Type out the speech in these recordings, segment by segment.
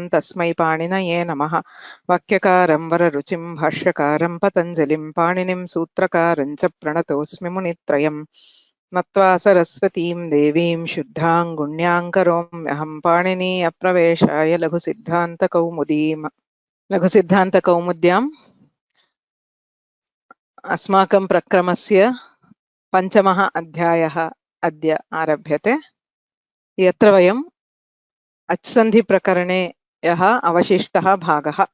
तस्मै पाणिनये नमः। वाक्यकारं वररुचिं भाष्यकारं पतञ्जलिं पाणिनिं सूत्रकारं च प्रणतोऽस्मि मुनित्रयम्। नत्वा सरस्वतीं देवीं शुद्धां गुण्यां करोम्यहं पाणिनी अप्रवेशाय लघुसिद्धान्तकौमुद्याम् अस्माकं प्रक्रमस्य पञ्चमः अध्यायः अद्य आरभ्यते। यत्र वयम् अच्सन्धिप्रकरणे यः अवशिष्टः भागः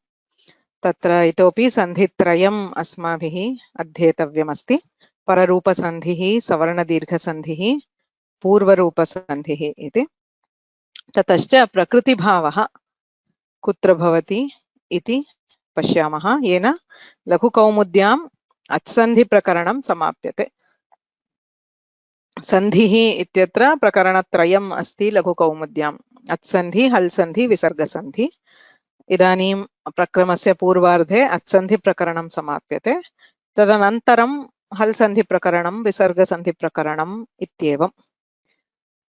तत्र इतोपि सन्धित्रयम् अस्माभिः अध्येतव्यमस्ति। पररूपसन्धिः, सवर्णदीर्घसन्धिः, पूर्वरूपसन्धिः इति। ततश्च प्रकृतिभावः कुत्र भवति इति पश्यामः, येन लघुकौमुद्याम् अच्सन्धिप्रकरणं समाप्यते। सन्धिः इत्यत्र प्रकरणत्रयम् अस्ति लघुकौमुद्याम्। अच्सन्धि, हल्सन्धि, विसर्गसन्धि। इदानीं प्रक्रमस्य पूर्वार्धे अच्सन्धिप्रकरणं समाप्यते। तदनन्तरं हल्सन्धिप्रकरणं, विसर्गसन्धिप्रकरणम् इत्येवम्।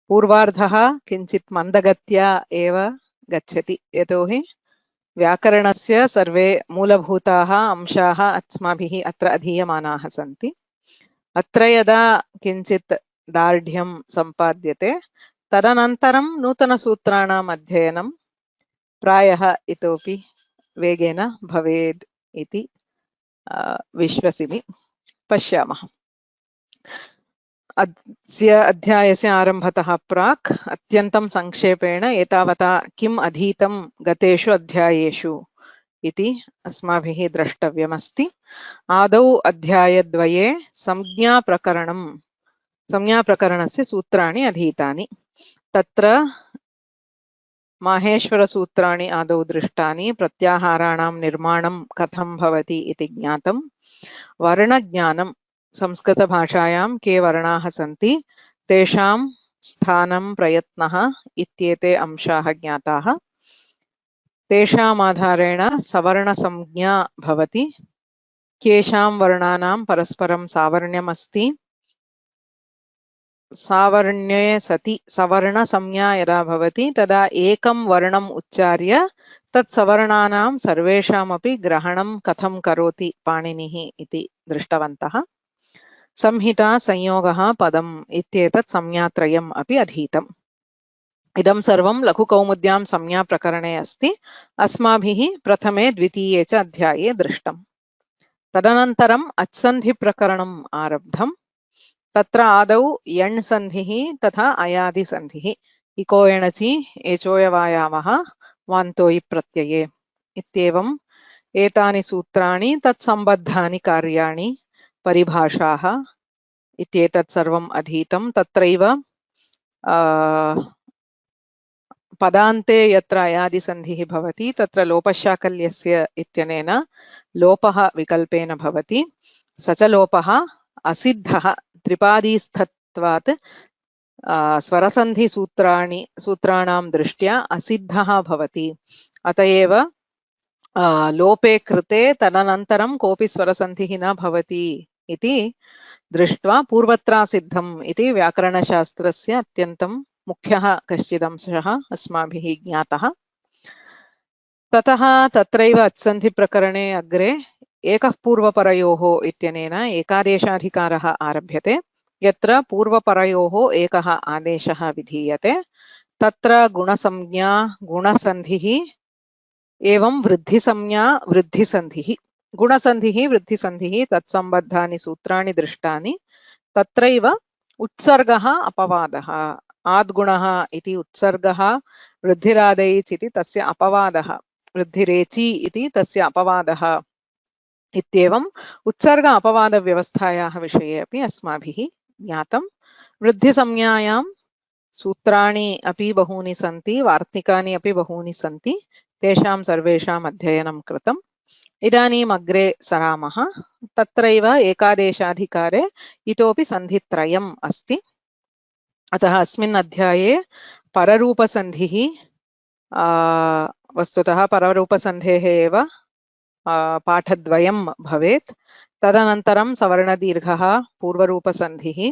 पूर्वार्धः किञ्चित् मन्दगत्या एव गच्छति, यतोहि व्याकरणस्य सर्वे मूलभूताः अंशाः अस्माभिः अत्र अधीयमानाः सन्ति। अत्र यदा किञ्चित् दार्ढ्यं सम्पाद्यते तदनन्तरं नूतनसूत्राणाम् अध्ययनं प्रायः इतोपि वेगेन भवेत् इति विश्वसिमि। पश्यामः। अस्य अध्यायस्य आरम्भतः प्राक् अत्यन्तं संक्षेपेण एतावता किम् अधीतं गतेषु अध्यायेषु इति अस्माभिः द्रष्टव्यमस्ति। आदौ अध्यायद्वये संज्ञाप्रकरणस्य सूत्राणि अधीतानि। तत्र माहेश्वरसूत्राणि आदौ दृष्टानि, प्रत्याहाराणां निर्माणं कथं भवति इति ज्ञातं, वर्णज्ञानं, संस्कृतभाषायां के वर्णाः सन्ति तेषां स्थानं, प्रयत्नः इत्येते अंशाः ज्ञाताः। तेषाम् आधारेण सवर्णसंज्ञा भवति। केषां वर्णानां परस्परं सावर्ण्यमस्ति, सावर्ण्ये सति सवर्णसंज्ञा यदा भवति तदा एकं वर्णम् उच्चार्य तत्सवर्णानां सर्वेषामपि ग्रहणं कथं करोति पाणिनिः इति दृष्टवन्तः। संहिता, संयोगः, पदम् इत्येतत् संज्ञात्रयम् अपि अधीतम्। इदं सर्वं लघुकौमुद्यां संज्ञाप्रकरणे अस्ति। अस्माभिः प्रथमे, द्वितीये च अध्याये दृष्टम्। तदनन्तरम् अच्सन्धिप्रकरणम् आरब्धम्। तत्र आदौ यण् सन्धिः तथा अयादिसन्धिः। इको एणचि एचोयवायामः वान्तोयि प्रत्यये इत्येवम् एतानि सूत्राणि, तत्सम्बद्धानि कार्याणि, परिभाषाः इत्येतत् सर्वम् अधीतं। तत्रैव पदान्ते यत्र अयादिसन्धिः भवति तत्र लोपशाकल्यस्य इत्यनेन लोपः विकल्पेन भवति। स च लोपः असिद्धः त्रिपादीस्थत्वात् स्वरसन्धिसूत्राणां दृष्ट्या असिद्धः भवति। अत एव लोपे कृते तदनन्तरं कोऽपि स्वरसन्धिः न भवति इति दृष्ट्वा पूर्वत्रासिद्धम् इति व्याकरणशास्त्रस्य अत्यन्तं मुख्यः कश्चिदंशः अस्माभिः ज्ञातः। ततः तत्रैव अच्सन्धिप्रकरणे अग्रे एकः पूर्वपरयोः इत्यनेन एकादेशाधिकारः आरभ्यते, यत्र पूर्वपरयोः एकः आदेशः विधीयते। तत्र गुणसंज्ञा, गुणसन्धिः एवं वृद्धिसंज्ञा, वृद्धिसन्धिः। गुणसन्धिः, वृद्धिसन्धिः तत्सम्बद्धानि सूत्राणि दृष्टानि। तत्रैव उत्सर्गः, अपवादः। आद्गुणः इति उत्सर्गः, वृद्धिरादैच् इति तस्य अपवादः, वृद्धिरेचि इति तस्य अपवादः इत्येवम् उत्सर्ग अपवादव्यवस्थायाः विषये अपि अस्माभिः ज्ञातं। वृद्धिसंज्ञायां सूत्राणि अपि बहूनि सन्ति, वार्तिकानि अपि बहूनि सन्ति। तेषां सर्वेषाम् अध्ययनं कृतम्। इदानीम् अग्रे सरामः। तत्रैव एकादेशाधिकारे इतोपि सन्धित्रयम् अस्ति। अतः अस्मिन् अध्याये पररूपसन्धिः, वस्तुतः पररूपसन्धेः एव पाठद्वयं भवेत्। तदनन्तरं सवर्णदीर्घः, पूर्वरूपसन्धिः,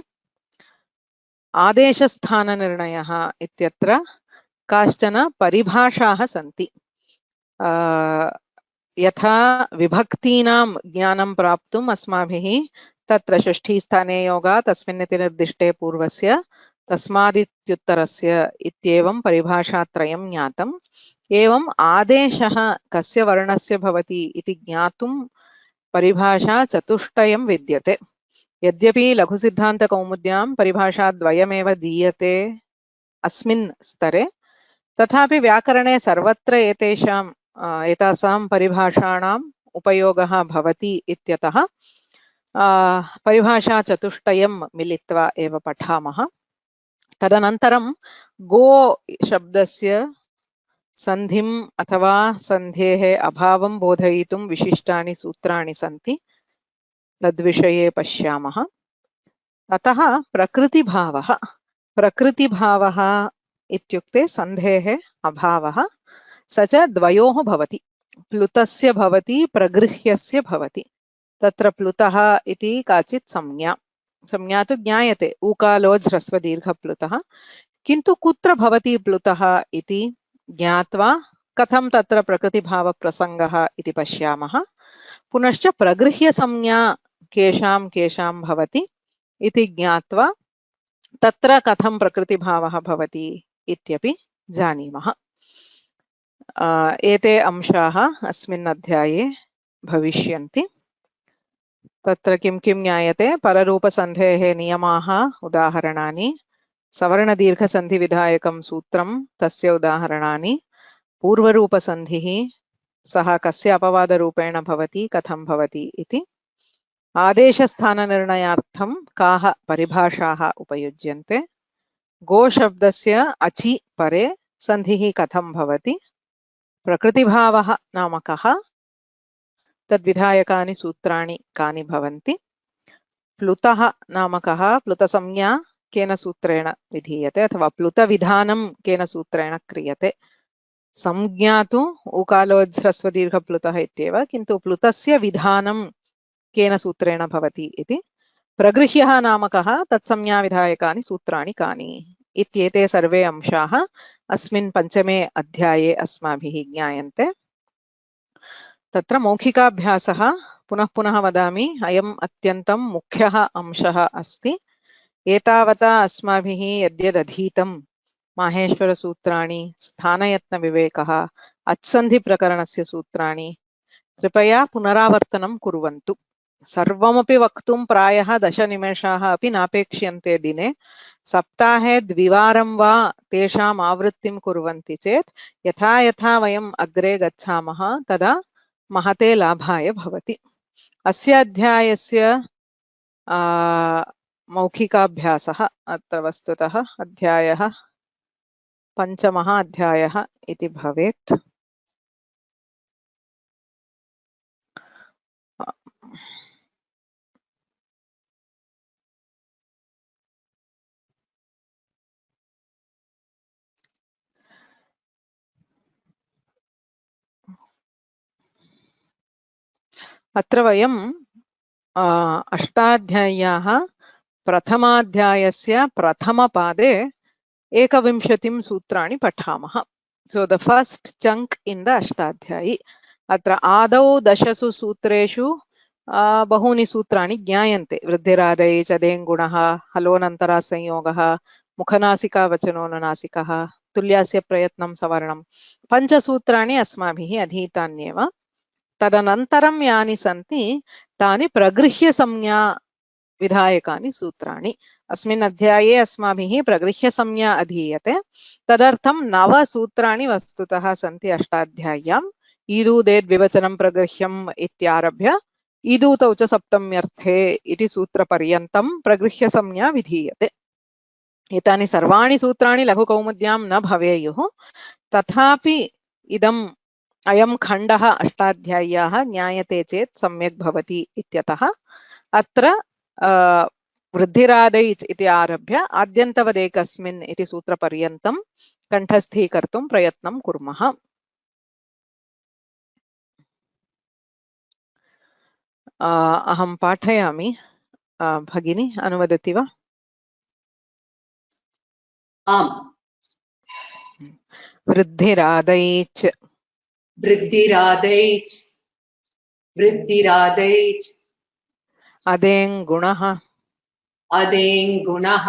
आदेशस्थाननिर्णयः इत्यत्र काश्चन परिभाषाः सन्ति। यथा विभक्तीनां ज्ञानं प्राप्तुम् अस्माभिः तत्र षष्ठीस्थाने योगा तस्मिन् इति निर्दिष्टे पूर्वस्य तस्मादित्युत्तरस्य इत्येवं परिभाषात्रयं ज्ञातम्। एवम् आदेशः कस्य वर्णस्य भवति इति ज्ञातुं परिभाषा चतुष्टयं विद्यते। यद्यपि लघुसिद्धान्तकौमुद्यां परिभाषाद्वयमेव दीयते अस्मिन् स्तरे, तथापि व्याकरणे सर्वत्र एतासां परिभाषाणाम् उपयोगः भवति इत्यतः परिभाषा चतुष्टयं मिलित्वा एव पठामः। तदनन्तरं गो शब्दस्य सन्धिम् अथवा सन्धेः अभावं बोधयितुं विशिष्टानि सूत्राणि सन्ति, तद्विषये पश्यामः। अतः प्रकृतिभावः इत्युक्ते सन्धेः अभावः, स च द्वयोः भवति, प्लुतस्य भवति प्रगृह्यस्य भवति। तत्र प्लुतः इति काचित् संज्ञा तु ज्ञायते, ऊकालोज्ह्रस्वदीर्घप्लुतः, किन्तु कुत्र भवति प्लुतः इति ज्ञात्वा कथं तत्र प्रकृतिभावप्रसङ्गः इति पश्यामः। पुनश्च प्रगृह्यसंज्ञा केषां भवति इति ज्ञात्वा तत्र कथं प्रकृतिभावः भवति इत्यपि जानीमः। एते अंशाः अस्मिन् अध्याये भविष्यन्ति। तत्र किं ज्ञायते? पररूपसन्धेः नियमाः, उदाहरणानि, सवर्णदीर्घसन्धिविधायकं सूत्रं, तस्य उदाहरणानि, पूर्वरूपसन्धिः, सः कस्य अपवादरूपेण भवति, कथं भवति इति, आदेशस्थाननिर्णयार्थं काः परिभाषाः उपयुज्यन्ते, गोशब्दस्य अचि परे सन्धिः कथं भवति, प्रकृतिभावः नाम कः, तद्विधायकानि सूत्राणि कानि भवन्ति, प्लुतः नाम कः, प्लुतसंज्ञा केन सूत्रेण विधीयते अथवा प्लुतविधानं केन सूत्रेण क्रियते। संज्ञा तु ऊकालोज्ह्रस्वदीर्घप्लुतः इत्येव, किन्तु प्लुतस्य विधानं केन सूत्रेण भवति इति। प्रगृह्यः नाम कः, तत्संज्ञाविधायकानि सूत्राणि कानि इत्येते सर्वे अंशाः अस्मिन् पञ्चमे अध्याये अस्माभिः ज्ञायन्ते। तत्र मौखिकाभ्यासः, पुनः पुनः वदामि, अयम् अत्यन्तं मुख्यः अंशः अस्ति। एतावता अस्माभिः यद्यदधीतं माहेश्वरसूत्राणि, स्थानयत्नविवेकः, अच्सन्धिप्रकरणस्य सूत्राणि, कृपया पुनरावर्तनं कुर्वन्तु। सर्वमपि वक्तुं प्रायः 10 निमेषाः अपि नापेक्ष्यन्ते दिने। सप्ताहे द्विवारं वा तेषाम् आवृत्तिं कुर्वन्ति चेत् यथा यथा वयम् अग्रे गच्छामः तदा महते लाभाय भवति। अस्य अध्यायस्य मौखिकाभ्यासः अत्र वस्तुतः अध्यायः पञ्चमः अध्यायः इति भवेत्। अत्र वयं अष्टाध्याय्याः प्रथमाध्यायस्य प्रथमपादे 21 सूत्राणि पठामः। So the first chunk in the Ashtadhyayi. अत्र आदौ 10 सूत्रेषु बहूनि सूत्राणि ज्ञायन्ते। वृद्धिरादै चदेङ्गुणः, हलोनन्तरा संयोगः, मुखनासिकावचनोनुनासिकः, तुल्यास्य प्रयत्नं सवर्णं, 5 सूत्राणि अस्माभिः अधीतान्येव। तदनन्तरं यानि सन्ति तानि प्रगृह्य संज्ञा विधायकानि सूत्राणि। अस्मिन् अध्याये अस्माभिः प्रगृह्य संज्ञा अधीयते। तदर्थं 9 सूत्राणि वस्तुतः सन्ति अष्टाध्याय्याम्। ईदूदेद् विवचनं प्रगृह्यम् इत्यारभ्य ईदूतौ च सप्तम्यर्थे इति सूत्रपर्यन्तं प्रगृह्य संज्ञा विधीयते। एतानि सर्वाणि सूत्राणि लघुकौमुद्यां न भवेयुः, तथापि अयं खण्डः अष्टाध्याय्याः ज्ञायते चेत् सम्यक् भवति इत्यतः अत्र वृद्धिरादैच् इति आरभ्य आद्यन्तवदेकस्मिन् इति सूत्रपर्यन्तं कण्ठस्थीकर्तुं प्रयत्नं कुर्मः। अहं पाठयामि, भगिनी अनुवदति वा? आम्। वृद्धिरादैच् वृद्धिरादैच् वृद्धिरादैच् अदेङ्गुणः अदेङ्गुणः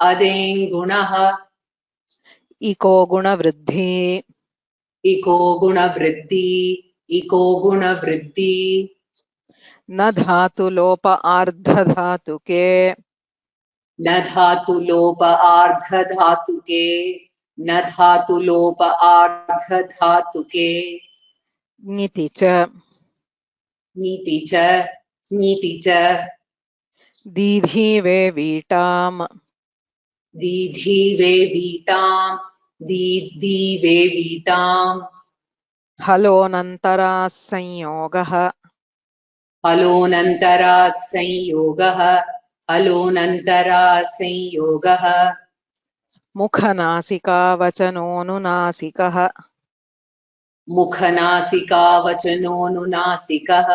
अदेङ्गुणः इको गुणवृद्धि इको गुणवृद्धि इको गुणवृद्धि न धातुलोप आर्धधातुके न धातुलोप आर्धधातुके न धातुलोप आर्धधातुके ङिति च नीति च नीति च दीर्घीवे वीटाम् दीधी वे वीटाम् दीदी वे वीटाम् हलोऽनन्तराः संयोगः हलोऽनन्तरा संयोगः हलोऽनन्तरा संयोगः मुखनासिकावचनोऽनुनासिकः मुखनासिकावचनोऽनुनासिकः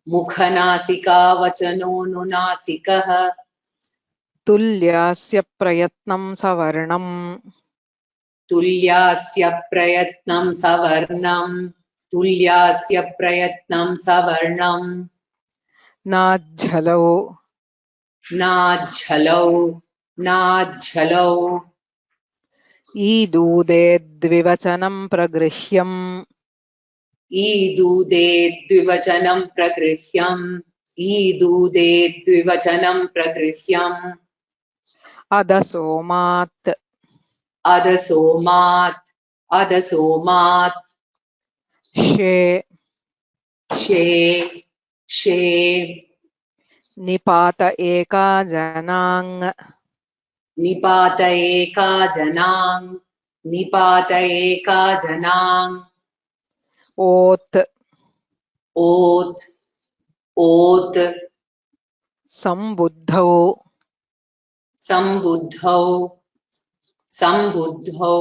मुखनासिकावचनोऽनुनासिकः तुल्यास्य प्रयत्नं सवर्णम् तुल्यास्य प्रयत्नं सवर्णम् तुल्यास्य प्रयत्नं सवर्णम् नाज्झलौ नाज्झलौ नाज्झलौ ईदूदे द्विवचनं प्रगृह्यम् ईदूदे द्विवचनं प्रगृह्यम् ईदूदे द्विवचनं प्रगृह्यम् अदसोमात् अदसोमात् अदसोमात् शे शे शे निपात एका जनाङ् निपात एका जनाङ् निपात एका जनाङ् ओत् ओत् ओत् सम्बुद्धौ सम्बुद्धौ सम्बुद्धौ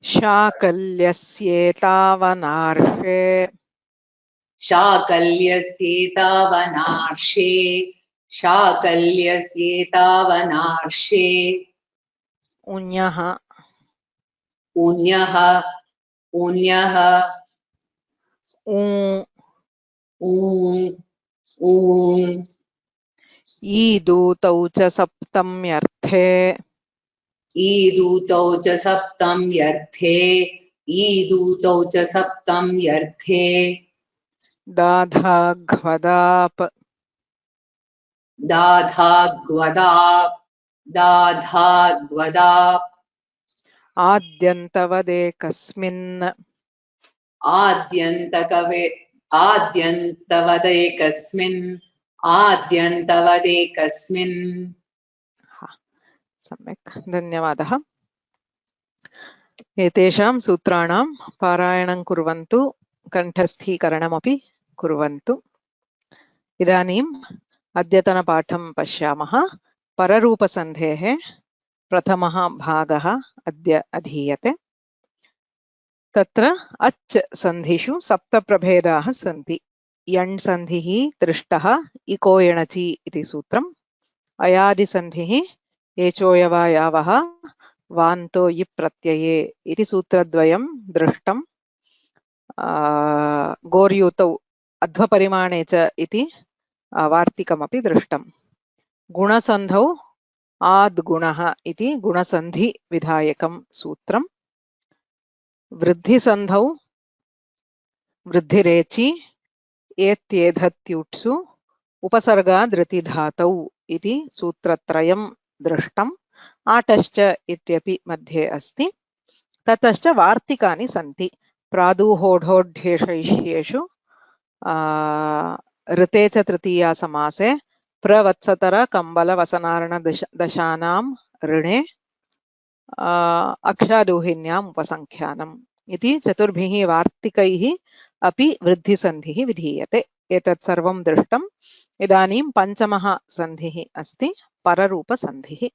शाकल्यस्येतावनार्षे शाकल्यस्येतावनार्षे शाकल्यस्येतावनार्षे उञः उञः उञः ऊ ऊं ऊं ईदूतौ च सप्तम्यर्थे ईदूतौ च सप्तम्यर्थे ईदूतौ च सप्तम्यर्थे दाधाघ्वदाप् दाधाग्वदाप् दाधाग्वदाप् आद्यन्तवदेकस्मिन् आद्यन्तवदेकस्मिन् आद्यन्तवदेकस्मिन् सम्यक् धन्यवादः। एतेषां सूत्राणां पारायणं कुर्वन्तु, कण्ठस्थीकरणमपि कुर्वन्तु। इदानीम् अद्यतनपाठं पश्यामः। पररूपसन्धेः प्रथमः भागः अद्य अधीयते। तत्र अच् सन्धिषु सप्तप्रभेदाः सन्ति। यण् सन्धिः दृष्टः इको यणचि इति सूत्रम्। अयादिसन्धिः एचोयवायावः वान्तो यिप् प्रत्यये इति सूत्रद्वयं दृष्टम्। गोर्यूतौ अध्वपरिमाणे च इति वार्तिकमपि दृष्टम्। गुणसन्धौ आद्गुणः इति गुणसन्धिविधायकं सूत्रम्। वृद्धिसन्धौ वृद्धिरेचि एत्येधत्युट्सु उपसर्गादृतिधातौ इति सूत्रत्रयं दृष्टम्। आटश्च इत्यपि मध्ये अस्ति। ततश्च वार्तिकानि सन्ति। प्रादुहोढोढ्येषु ऋते च तृतीया समासे प्रवत्सतर कम्बल वसनार्ण दशानां ऋणे अक्षादूहिन्याम् उपसङ्ख्यानम् इति चतुर्भिः वार्तिकैः अपि वृद्धिसन्धिः विधीयते। एतत् सर्वं दृष्टम्। इदानीं पञ्चमः सन्धिः अस्ति पररूपसन्धिः।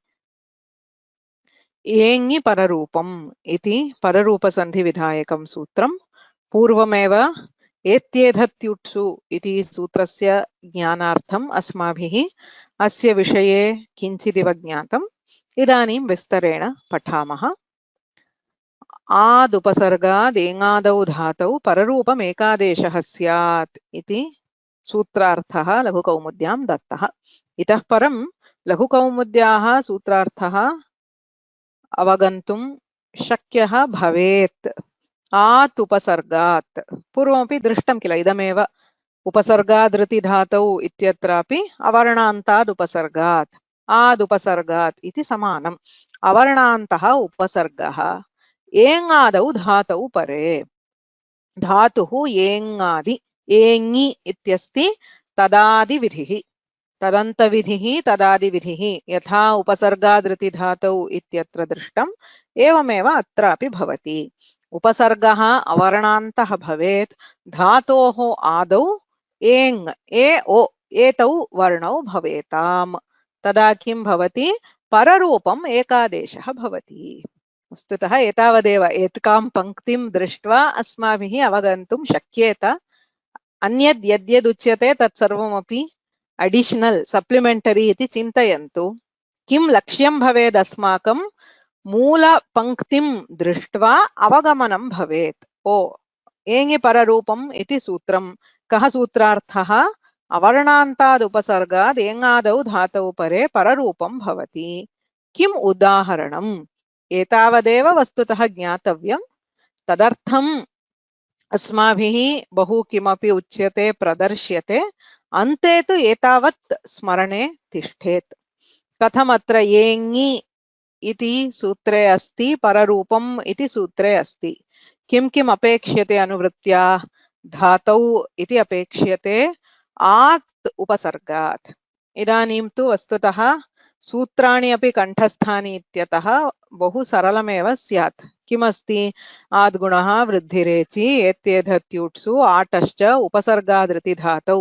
एङि पररूपम् इति पररूपसन्धिविधायकं सूत्रं। पूर्वमेव एत्येधत्युट्सु इति सूत्रस्य ज्ञानार्थम् अस्माभिः अस्य विषये किञ्चिदिव ज्ञातम्। इदानीं विस्तरेण पठामः। आदुपसर्गादेङादौ धातौ पररूपमेकादेशः स्यात् इति सूत्रार्थः लघुकौमुद्यां दत्तः। इतः परं लघुकौमुद्याः सूत्रार्थः अवगन्तुं शक्यः भवेत्। आत् उपसर्गात् पूर्वमपि दृष्टं किल, इदमेव उपसर्गादृति धातौ इत्यत्रापि अवर्णान्ताद् उपसर्गात् आदुपसर्गात् इति समानम्। अवर्णान्तः उपसर्गः एङादौ धातौ परे। धातुः एङादि एङि इत्यस्ति तदादिविधिः। तदन्तविधिः तदादिविधिः यथा उपसर्गादृति धातौ इत्यत्र दृष्टम् एवमेव अत्रापि भवति। उपसर्गः अवर्णान्तः भवेत्, धातोः आदौ एङ् ए ओ एतौ वर्णौ भवेताम्। तदा किं भवति? पररूपम् एकादेशः भवति। वस्तुतः एतावदेव। एकां पङ्क्तिं दृष्ट्वा अस्माभिः अवगन्तुं शक्येत। अन्यद् यद्यदुच्यते तत्सर्वमपि अडिशनल सप्लिमेंटरी इति चिन्तयन्तु। किं लक्ष्यं भवेद् अस्माकं? मूलपङ्क्तिं दृष्ट्वा अवगमनं भवेत्। ओ एङि पररूपम् इति सूत्रं। कः सूत्रार्थः? अवर्णान्ताद् उपसर्गाद् एङादौ धातौ परे पररूपं भवति। किम् उदाहरणम्? एतावदेव वस्तुतः ज्ञातव्यं। तदर्थम् अस्माभिः बहु किमपि उच्यते, प्रदर्श्यते, अन्ते तु एतावत् स्मरणे तिष्ठेत्। कथमत्र एङि इति सूत्रे अस्ति, पररूपम् इति सूत्रे अस्ति। किं किम् अपेक्ष्यते अनुवृत्त्या? धातौ इति अपेक्ष्यते आत् उपसर्गात्। इदानीं तु वस्तुतः सूत्राणि अपि कण्ठस्थानि इत्यतः बहु सरलमेव स्यात्। किमस्ति? आद्गुणः वृद्धिरेचि एत्येधत्यूट्सु आटश्च उपसर्गादृति धातौ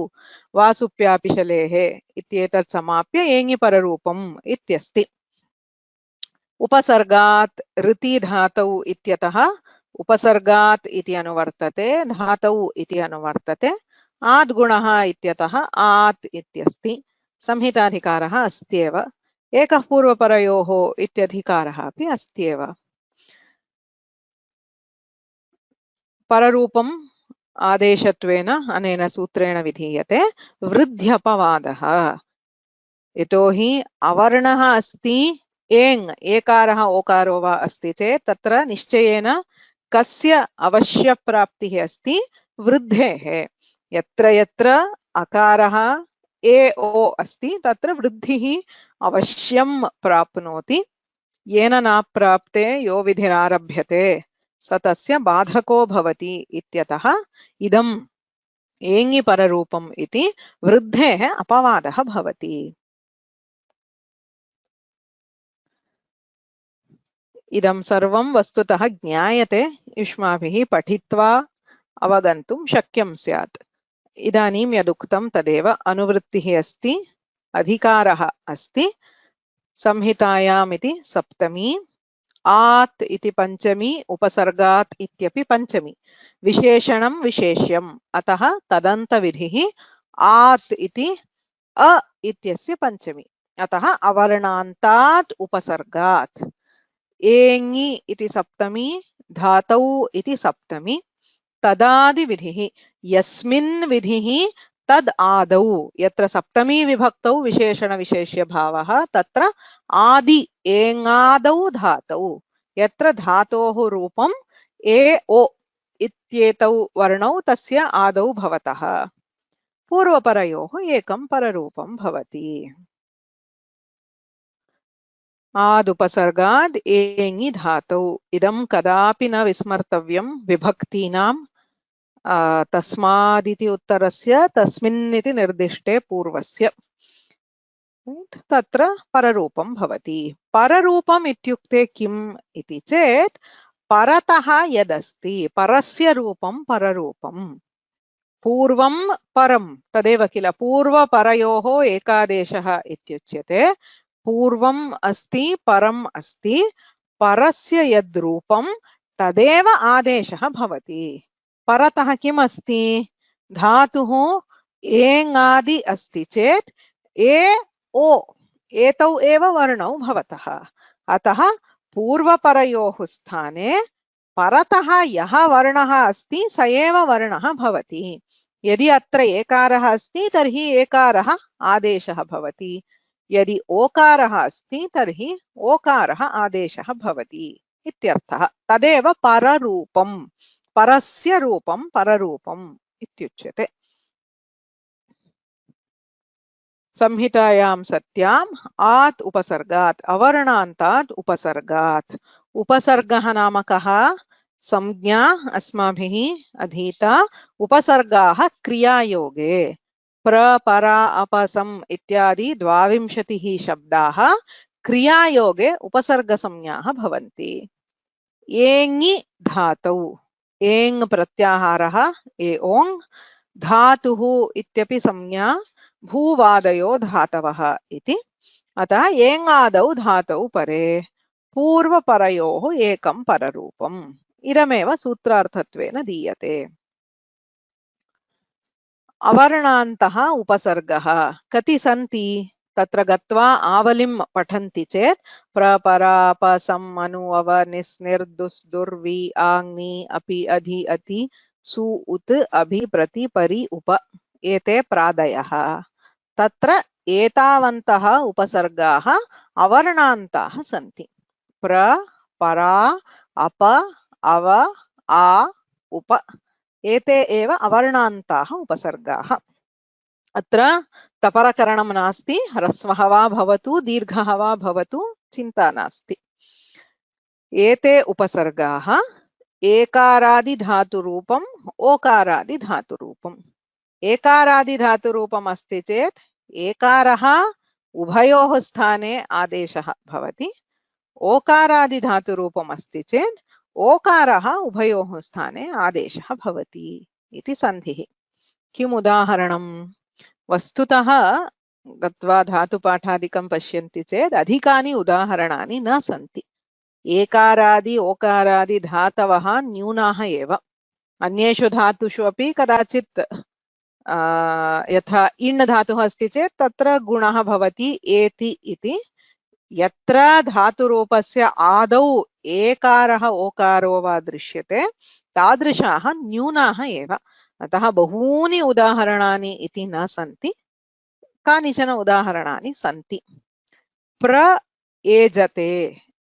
वासुप्यापिशलेः इत्येतत् समाप्य एङि पररूपम् इत्यस्ति। उपसर्गात् ऋति धातौ इत्यतः उपसर्गात् इति अनुवर्तते, धातौ इति अनुवर्तते। आद्गुणः इत्यतः आत् इत्यस्ति। संहिताधिकारः अस्त्येव। एकः पूर्वपरयोः इत्यधिकारः अपि अस्त्येव। पररूपम् आदेशत्वेन अनेन सूत्रेण विधीयते वृद्ध्यपवादः। यतोहि अवर्णः अस्ति एङ्, एकारः ओकारो वा अस्ति चेत् तत्र निश्चयेन कस्य अवश्यप्राप्तिः अस्ति? वृद्धेः। यत्र यत्र अकारः ए ओ अस्ति तत्र वृद्धिः अवश्यं प्राप्नोति। येन न प्राप्ते यो विधिरारभ्यते स तस्य बाधको भवति इत्यतः इदम् एङि पररूपम् इति वृद्धेः अपवादः भवति। इदं सर्वं वस्तुतः ज्ञायते, युष्माभिः पठित्वा अवगन्तुं शक्यं स्यात्। इदानीं यदुक्तं तदेव। अनुवृत्तिः अस्ति, अधिकारः अस्ति। संहितायाम् इति सप्तमी, आत् इति पञ्चमी, उपसर्गात् इत्यपि पञ्चमी। विशेषणं विशेष्यम्, अतः तदन्तविधिः आत् इति अ इत्यस्य पञ्चमी, अतः अवर्णान्तात् उपसर्गात्। एङि इति सप्तमी, धातौ इति सप्तमी। तदादिविधिः, यस्मिन् विधिः तद् आदौ। यत्र सप्तमी विभक्तौ विशेषणविशेष्यभावः तत्र आदि एङादौ धातौ। यत्र धातोः रूपम् ए ओ इत्येतौ वर्णौ तस्य आदौ भवतः पूर्वपरयोः एकं पररूपं भवति। आदुपसर्गाद् एङि धातौ। इदं कदापि न विस्मर्तव्यं विभक्तीनां। तस्मादिति उत्तरस्य तस्मिन् इति निर्दिष्टे पूर्वस्य तत्र पररूपं भवति। पररूपम् इत्युक्ते किम् इति चेत् परतः यदस्ति, परस्य रूपं पररूपम्। पूर्वं परं तदेव किल, पूर्वपरयोः एकादेशः इत्युच्यते। पूर्वम् अस्ति, परम् अस्ति, परस्य यद् रूपं तदेव आदेशः भवति। परतः किम् अस्ति? धातुः एङादि अस्ति चेत् ए ओ एतौ एव वर्णौ भवतः। अतः पूर्वपरयोः स्थाने परतः यः वर्णः अस्ति स एव वर्णः भवति। यदि अत्र एकारः अस्ति तर्हि एकारः आदेशः भवति, यदि ओकारः अस्ति तर्हि ओकारः आदेशः भवति इत्यर्थः। तदेव पररूपम्, परस्य रूपं पररूपम् इत्युच्यते। संहितायां सत्याम् आत् उपसर्गात्, अवर्णान्तात् उपसर्गात्। उपसर्गः नाम कः? संज्ञा अस्माभिः अधीता। उपसर्गाः क्रियायोगे प्र परा अपसम् इत्यादि 22 शब्दाः क्रियायोगे उपसर्गसंज्ञाः भवन्ति। एङि धातौ, एङ् प्रत्याहारः एओङ्, धातुः इत्यपि संज्ञा, भूवादयो धातवः इति। अतः एङादौ धातौ परे पूर्वपरयोः एकं पररूपम्। इदमेव सूत्रार्थत्वेन दीयते। अवर्णान्तः उपसर्गः कति सन्ति? तत्र गत्वा आवलिं पठन्ति चेत् प्रपरापसम् अनु अव निस् निर् दुस् दुर् वि आङ् नि अपि अधि अति सु उत् अभि प्रति परि उप एते प्रादयः। तत्र एतावन्तः उपसर्गाः अवर्णान्ताः सन्ति। प्र परा अप अव आ उप एते एव अवर्णान्ताः उपसर्गाः। अत्र तपरकरणं नास्ति, ह्रस्वः वा भवतु दीर्घः वा भवतु चिन्ता नास्ति। एते उपसर्गाः एकारादिधातुरूपम् ओकारादिधातुरूपम्। एकारादिधातुरूपम् अस्ति चेत् एकारः उभयोः स्थाने आदेशः भवति। ओकारादिधातुरूपम् अस्ति चेत् ओकारः उभयोः स्थाने आदेशः भवति इति सन्धिः। किम् उदाहरणम्? वस्तुतः गत्वा धातुपाठादिकं पश्यन्ति चेत् अधिकानि उदाहरणानि न सन्ति। एकारादि ओकारादि धातवः न्यूनाः एव। अन्येषु धातुषु अपि कदाचित् यथा इण् धातुः अस्ति चेत् तत्र गुणः भवति एति इति। यत्र धातुरूपस्य आदौ एकारः ओकारो वा दृश्यते तादृशाः न्यूनाः एव। अतः बहूनि उदाहरणानि इति न सन्ति, कानिचन उदाहरणानि सन्ति। प्र एजते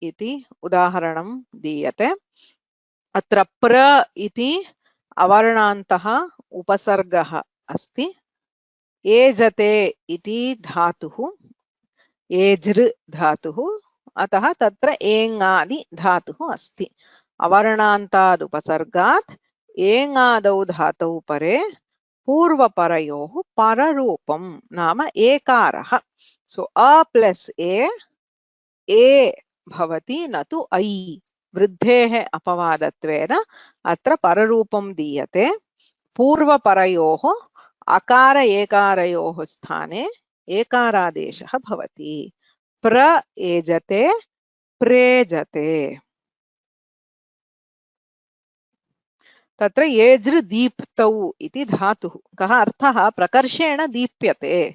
इति उदाहरणं दीयते। अत्र प्र इति अवर्णान्तः उपसर्गः अस्ति। एजते इति धातुः एज्ऋ धातुः, अतः तत्र एङादि धातुः अस्ति। अवर्णान्ताद् उपसर्गात् एङादौ धातौ परे पूर्वपरयोः पररूपं नाम एकारः। सो अ प्लस् ए भवति न तु ऐ। वृद्धेः अपवादत्वेन अत्र पररूपं दीयते। पूर्वपरयोः अकार एकारयोः स्थाने एकारादेशः भवति। प्र एजते प्रेजते। तत्र एज्ऋ दीप्तौ इति धातुः। कः अर्थः? प्रकर्षेण दीप्यते,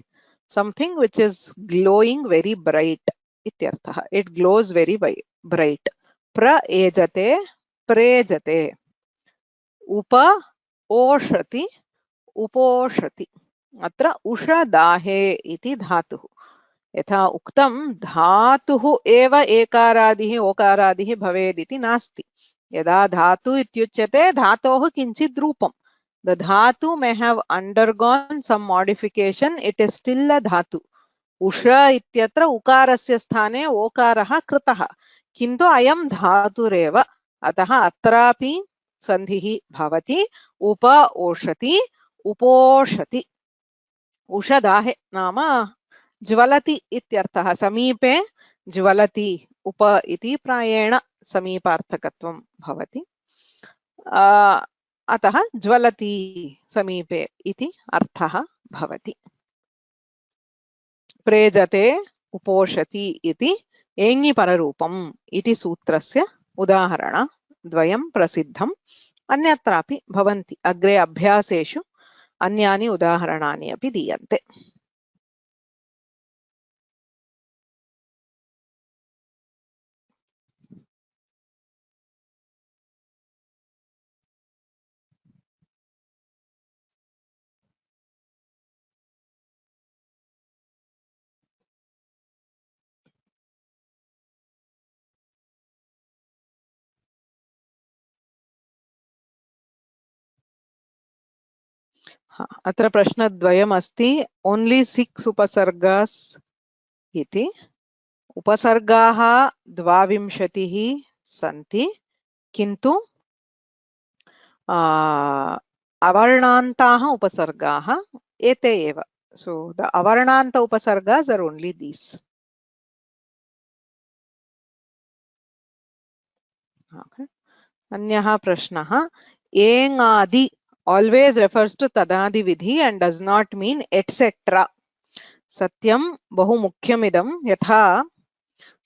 something which is glowing very bright इत्यर्थः। It glows very bright. प्र एजते प्रेजते। उप ओषति उपोषति। अत्र उषदाहे इति धातुः। यथा उक्तं धातुः एव एकारादिः ओकारादिः भवेत् इति नास्ति। यदा धातु इत्युच्यते धातोः किञ्चित् रूपं। The dhatu may have undergone some modification, it is still a dhatu. उषा इत्यत्र उकारस्य स्थाने ओकारः कृतः, किन्तु अयं धातुरेव। अतः अत्रापि सन्धिः भवति। उप ओषति उपोषति। उषदाहे नाम ज्वलति इत्यर्थः। समीपे ज्वलति उप इति प्रायेण समीपार्थकत्वं भवति। अतः ज्वलति समीपे इति अर्थः भवति। प्रेजते उपोषति इति एङि पररूपम् इति सूत्रस्य उदाहरणद्वयं प्रसिद्धम्। अन्यत्रापि भवन्ति। अग्रे अभ्यासेषु अन्यानि उदाहरणानि अपि दीयन्ते। अत्र प्रश्नद्वयमस्ति ओन्ली 6 उपसर्गास् इति उपसर्गाः 22 सन्ति किन्तु अवर्णान्ताः उपसर्गाः एते एव so the avarnanta upasargas are only these. Okay. अन्यः प्रश्नः एङादि always refers to tadadi vidhi and does not mean etc. सत्यं बहु मुख्यमिदं यथा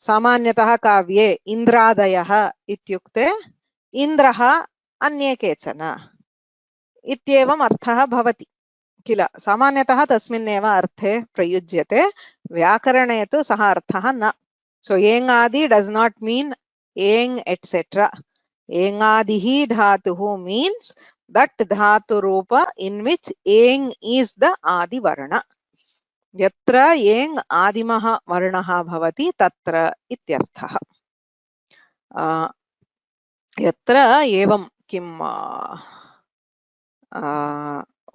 सामान्यतः काव्ये इन्द्रादयः इत्युक्ते इन्द्रः अन्ये केचन इत्येवम् अर्थः भवति किल सामान्यतः तस्मिन्नेव अर्थे प्रयुज्यते व्याकरणे तु सः अर्थः न सो एङादि डस् नाट् मीन् एङ् एट्सेट्रा एङादिः धातुः मीन्स् दट् धातुरूप इन् विच् एङ् इस् द आदिवर्ण यत्र एङ् आदिमः वर्णः भवति तत्र इत्यर्थः यत्र एवं किं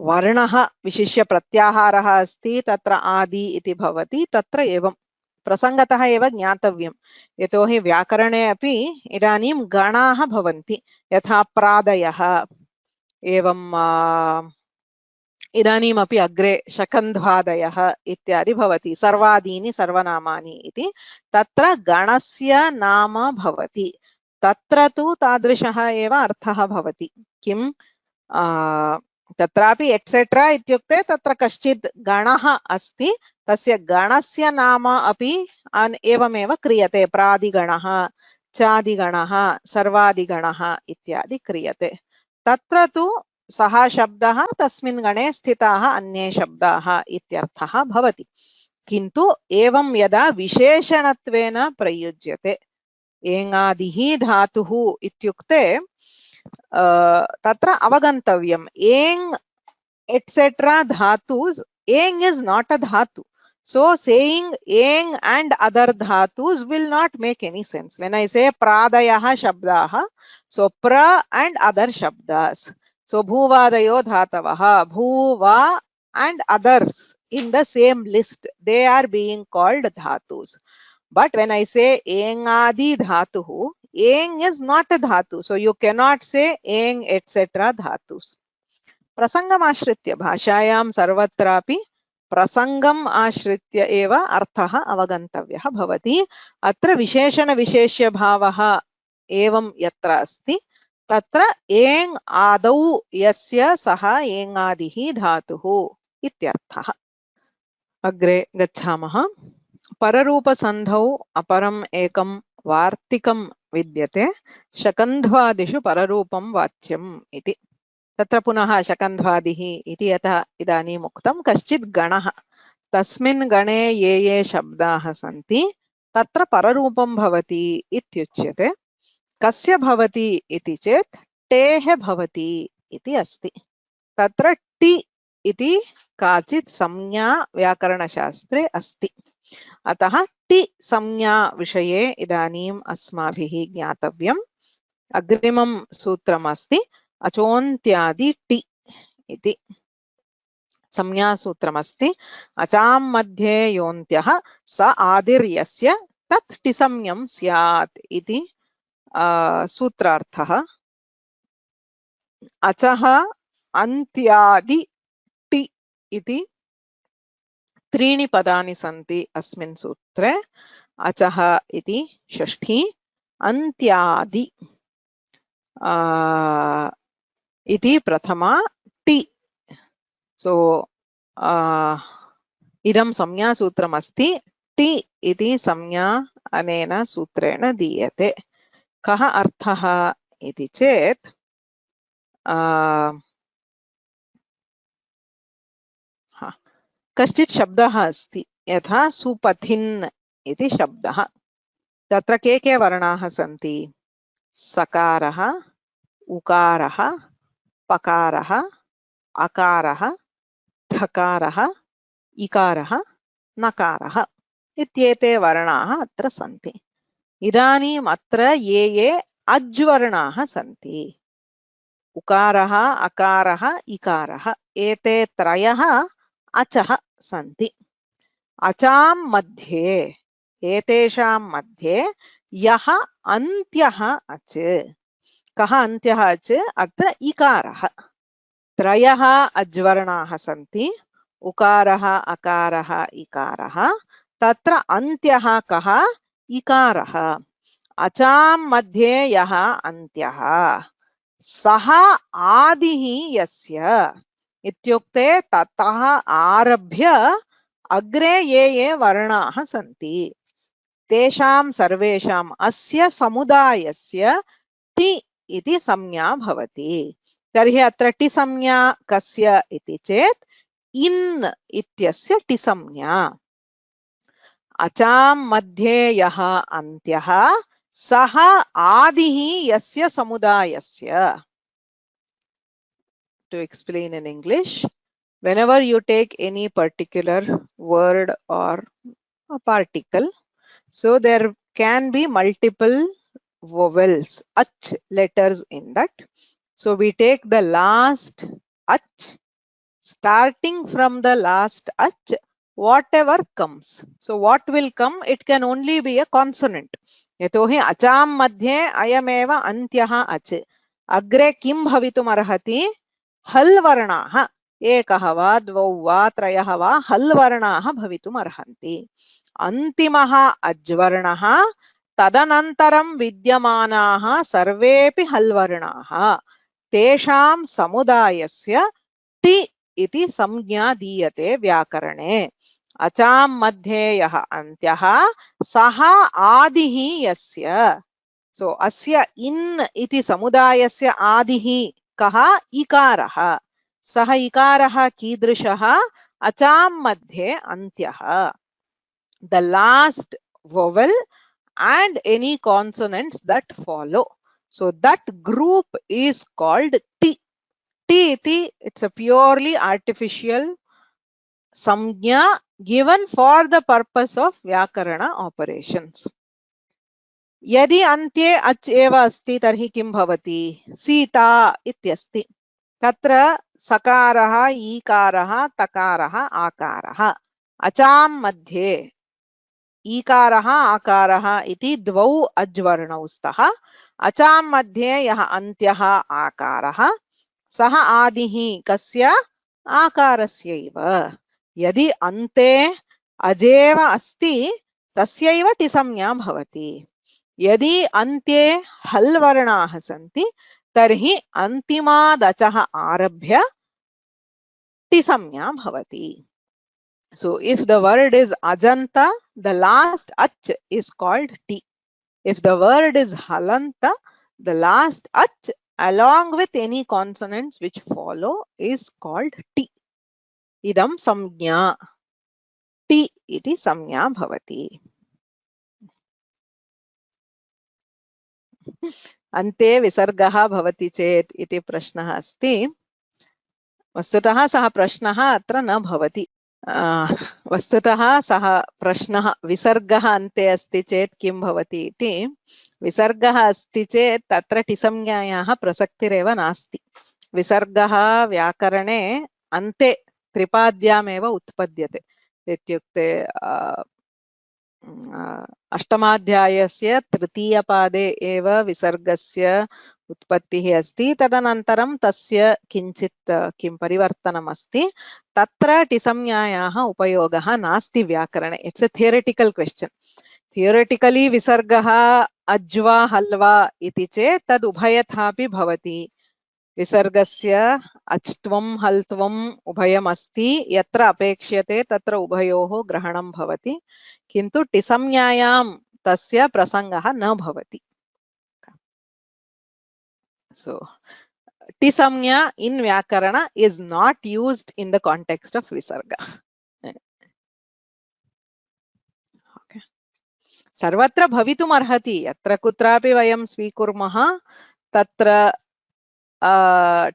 वर्णः विशिष्य प्रत्याहारः अस्ति तत्र आदि इति भवति तत्र एवं प्रसंगतः एव ज्ञातव्यं यतोहि व्याकरणे अपि इदानीं गणाः भवन्ति यथा प्रादयः एवं इदानीमपि अग्रे शकन्ध्वादयः इत्यादि भवति सर्वादीनि सर्वनामानि इति तत्र गणस्य नाम भवति तत्र तु तादृशः एव अर्थः भवति किं तत्रापि एट्सेट्रा इत्युक्ते तत्र कश्चित् गणः अस्ति तस्य गणस्य नाम अपि एवमेव क्रियते प्रादिगणः चादिगणः सर्वादिगणः इत्यादि क्रियते तत्र तु सः शब्दः तस्मिन् गणे स्थिताः अन्ये शब्दाः इत्यर्थः भवति किन्तु एवं यदा विशेषणत्वेन प्रयुज्यते एङादिः धातुः इत्युक्ते तत्र अवगन्तव्यम् एङ् एट्सेट्रा धातुस् एङ् इस् नाट् अ धातु so saying eng and other dhatus will not make any sense when I say pradayah shabdah so pra and other shabdas so bhuvadayo dhatavah bhuva and others in the same list they are being called dhatus but when I say engadi dhatuhu eng is not a dhatu so you cannot say eng etc dhatus प्रसंगम आश्रित्य भाषायां सर्वत्रापि प्रसंगम आश्रित्य एव अर्थः अवगन्तव्यः भवति अत्र विशेषण विशेष्य भावः एवं यत्र अस्ति तत्र एङ् आदौ यस्य सः एङादिः धातुः इत्यर्थः अग्रे गच्छामः पररूपसन्धौ अपरम् एकं वार्तिकं विद्यते शकन्ध्वादिषु पररूपं वाच्यम् इति तत्र पुनः शकन्ध्वादिः इति यतः इदानीम् उक्तं कश्चित् गणः तस्मिन् गणे ये शब्दाः सन्ति तत्र पररूपं भवति इत्युच्यते कस्य भवति इति चेत् टेः भवति इति अस्ति तत्र टि इति काचित् संज्ञा व्याकरणशास्त्रे अस्ति अतः टि संज्ञा विषये इदानीम् अस्माभिः ज्ञातव्यम् अग्रिमं सूत्रमस्ति अचोन्त्यादि टि इति संज्ञासूत्रमस्ति अचां मध्ये योन्त्यः स आदिर्यस्य तत् टिसंज्ञं स्यात् इति सूत्रार्थः अचः अन्त्यादि टि इति त्रीणि पदानि सन्ति अस्मिन् सूत्रे अचः इति षष्ठी अन्त्यादि इति प्रथमा टि सो इदं संज्ञासूत्रमस्ति टि इति संज्ञा अनेन सूत्रेण दीयते कः अर्थः इति चेत् कश्चित् शब्दः अस्ति यथा सुपथिन् इति शब्दः तत्र के वर्णाः सन्ति सकारः उकारः पकारः अकारः धकारः इकारः नकारः इत्येते वर्णाः अत्र सन्ति इदानीम् अत्र ये अज् वर्णाः सन्ति उकारः अकारः इकारः एते त्रयः अचः सन्ति। अचां मध्ये एतेषां मध्ये यः अन्त्यः अच्। कः अन्त्यः अच्? अत्र इकारः। त्रयः अज्वर्णाः सन्ति, उकारः अकारः इकारः, तत्र अन्त्यः कः? इकारः। अचां मध्ये यः अन्त्यः सः आदिः यस्य इत्युक्ते ततः आरभ्य अग्रे ये वर्णाः सन्ति तेषां सर्वेषाम् अस्य समुदायस्य टि इति संज्ञा भवति। तर्हि अत्र टि संज्ञा कस्य इति चेत् इन् इत्यस्य टि संज्ञा। अचां मध्ये यः अन्त्यः सः आदिः यस्य समुदायस्य। To explain in English, whenever you take any particular word or a particle, so there can be multiple vowels, ach letters in that. So we take the last ach, starting from the last ach, whatever comes. So what will come? It can only be a consonant. यतोहि अचां मध्ये अयमेव अन्त्यः अच्। अग्रे किं भवितुमर्हति? हल् वर्णाः, एकः वा द्वौ वा त्रयः वा हल् वर्णाः भवितुमर्हन्ति। अन्तिमः अज्वर्णः, तदनन्तरं विद्यमानाः सर्वेपि हल् वर्णाः, तेषां समुदायस्य टि इति संज्ञा दीयते व्याकरणे। अचां मध्ये यः अन्त्यः सः आदिः यस्य। सो अस्य इन् इति समुदायस्य आदिः कः? इकारः। सः इकारः कीदृशः? अचां मध्ये अन्त्यः। The last vowel and any consonants that follow. So that group is called T. T iti, it's a purely artificial samgya given for the purpose of Vyakarana operations. यदि अन्त्ये अच् एव अस्ति तर्हि किं भवति? सीता इत्यस्ति। तत्र सकारः, ईकारः, तकारः, आकारः। अचां मध्ये ईकारः आकारः इति द्वौ अज्वर्णौ स्तः। अचां मध्ये यः अन्त्यः आकारः सः आदिः कस्य? आकारस्यैव। यदि अन्ते अजेव अस्ति तस्यैव टि संज्ञा भवति। यदि अन्त्ये हल् वर्णाः सन्ति तर्हि अन्तिमादचः आरभ्य टि संज्ञा भवति। So if the word is ajanta, the last ach is called ti. If the word is halanta, the last ach along with any consonants which follow is called ti. Idam samgya. Ti iti samgya bhavati. अन्ते विसर्गः भवति चेत् इति प्रश्नः अस्ति। वस्तुतः सः प्रश्नः अत्र न भवति। वस्तुतः सः प्रश्नः विसर्गः अन्ते अस्ति चेत् किं भवति इति। विसर्गः अस्ति चेत् तत्र टि संज्ञायाः प्रसक्तिरेव नास्ति। विसर्गः व्याकरणे अन्ते त्रिपाद्यामेव उत्पद्यते। इत्युक्ते अष्टमाध्यायस्य तृतीयपादे एव विसर्गस्य उत्पत्तिः अस्ति। तदनन्तरं तस्य किञ्चित् किं परिवर्तनम् अस्ति। तत्र टि संज्ञायाः उपयोगः नास्ति व्याकरणे। It's a theoretical question. Theoretically विसर्गः अज्वा हल्वा इति चेत् तद् उभयथापि भवति। विसर्गस्य अच्त्वं हल्त्वम् उभयमस्ति। यत्र अपेक्ष्यते तत्र उभयोः ग्रहणं भवति। किन्तु टि संज्ञायां तस्य प्रसङ्गः न भवति। So टि संज्ञा in Vyakarana is not used in the context of Visarga. Okay. सर्वत्र भवितुम् अर्हति। यत्र कुत्रापि वयं स्वीकुर्मः तत्र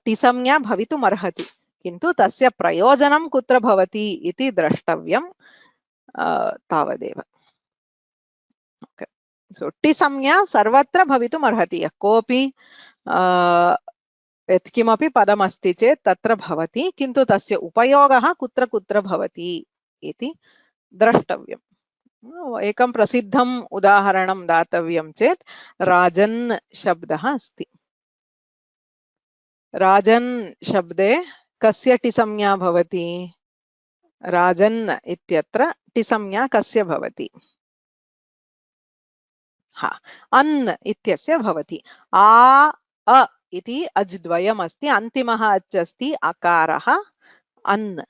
टि संज्ञा भवितुम् अर्हति। किन्तु तस्य प्रयोजनं कुत्र भवति इति द्रष्टव्यं तावदेव। Okay. So टि संज्ञा सर्वत्र भवितुम् अर्हति। यः कोऽपि यत्किमपि पदमस्ति चेत् तत्र भवति, किन्तु तस्य उपयोगः कुत्र कुत्र भवति इति द्रष्टव्यम्। एकं प्रसिद्धम् उदाहरणं दातव्यं चेत् राजन् शब्दः अस्ति। राजन् शब्दे कस्य टिसंज्ञा भवति? राजन् इत्यत्र टिसंज्ञा कस्य भवति? अन् इत्यस्य भवति। आ अ इति अज्द्वयम् अस्ति, अन्तिमः अच् अस्ति, अकारः अन्।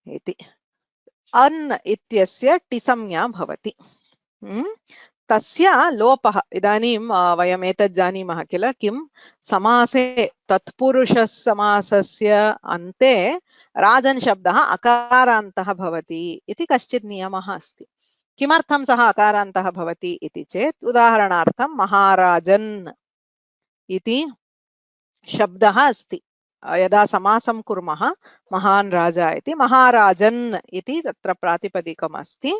इति अन् इत्यस्य टिसंज्ञा भवति। तस्य लोपः, इदानीं वयम् एतत् जानीमः किल, किं समासे तत्पुरुषसमासस्य अन्ते राजन् शब्दः अकारान्तः भवति इति कश्चित् नियमः अस्ति। किमर्थं सः अकारान्तः भवति इति चेत्, उदाहरणार्थं महाराजन् इति शब्दः अस्ति। यदा समासं कुर्मः महान् राजा इति, महाराजन् इति तत्र प्रातिपदिकम् अस्ति।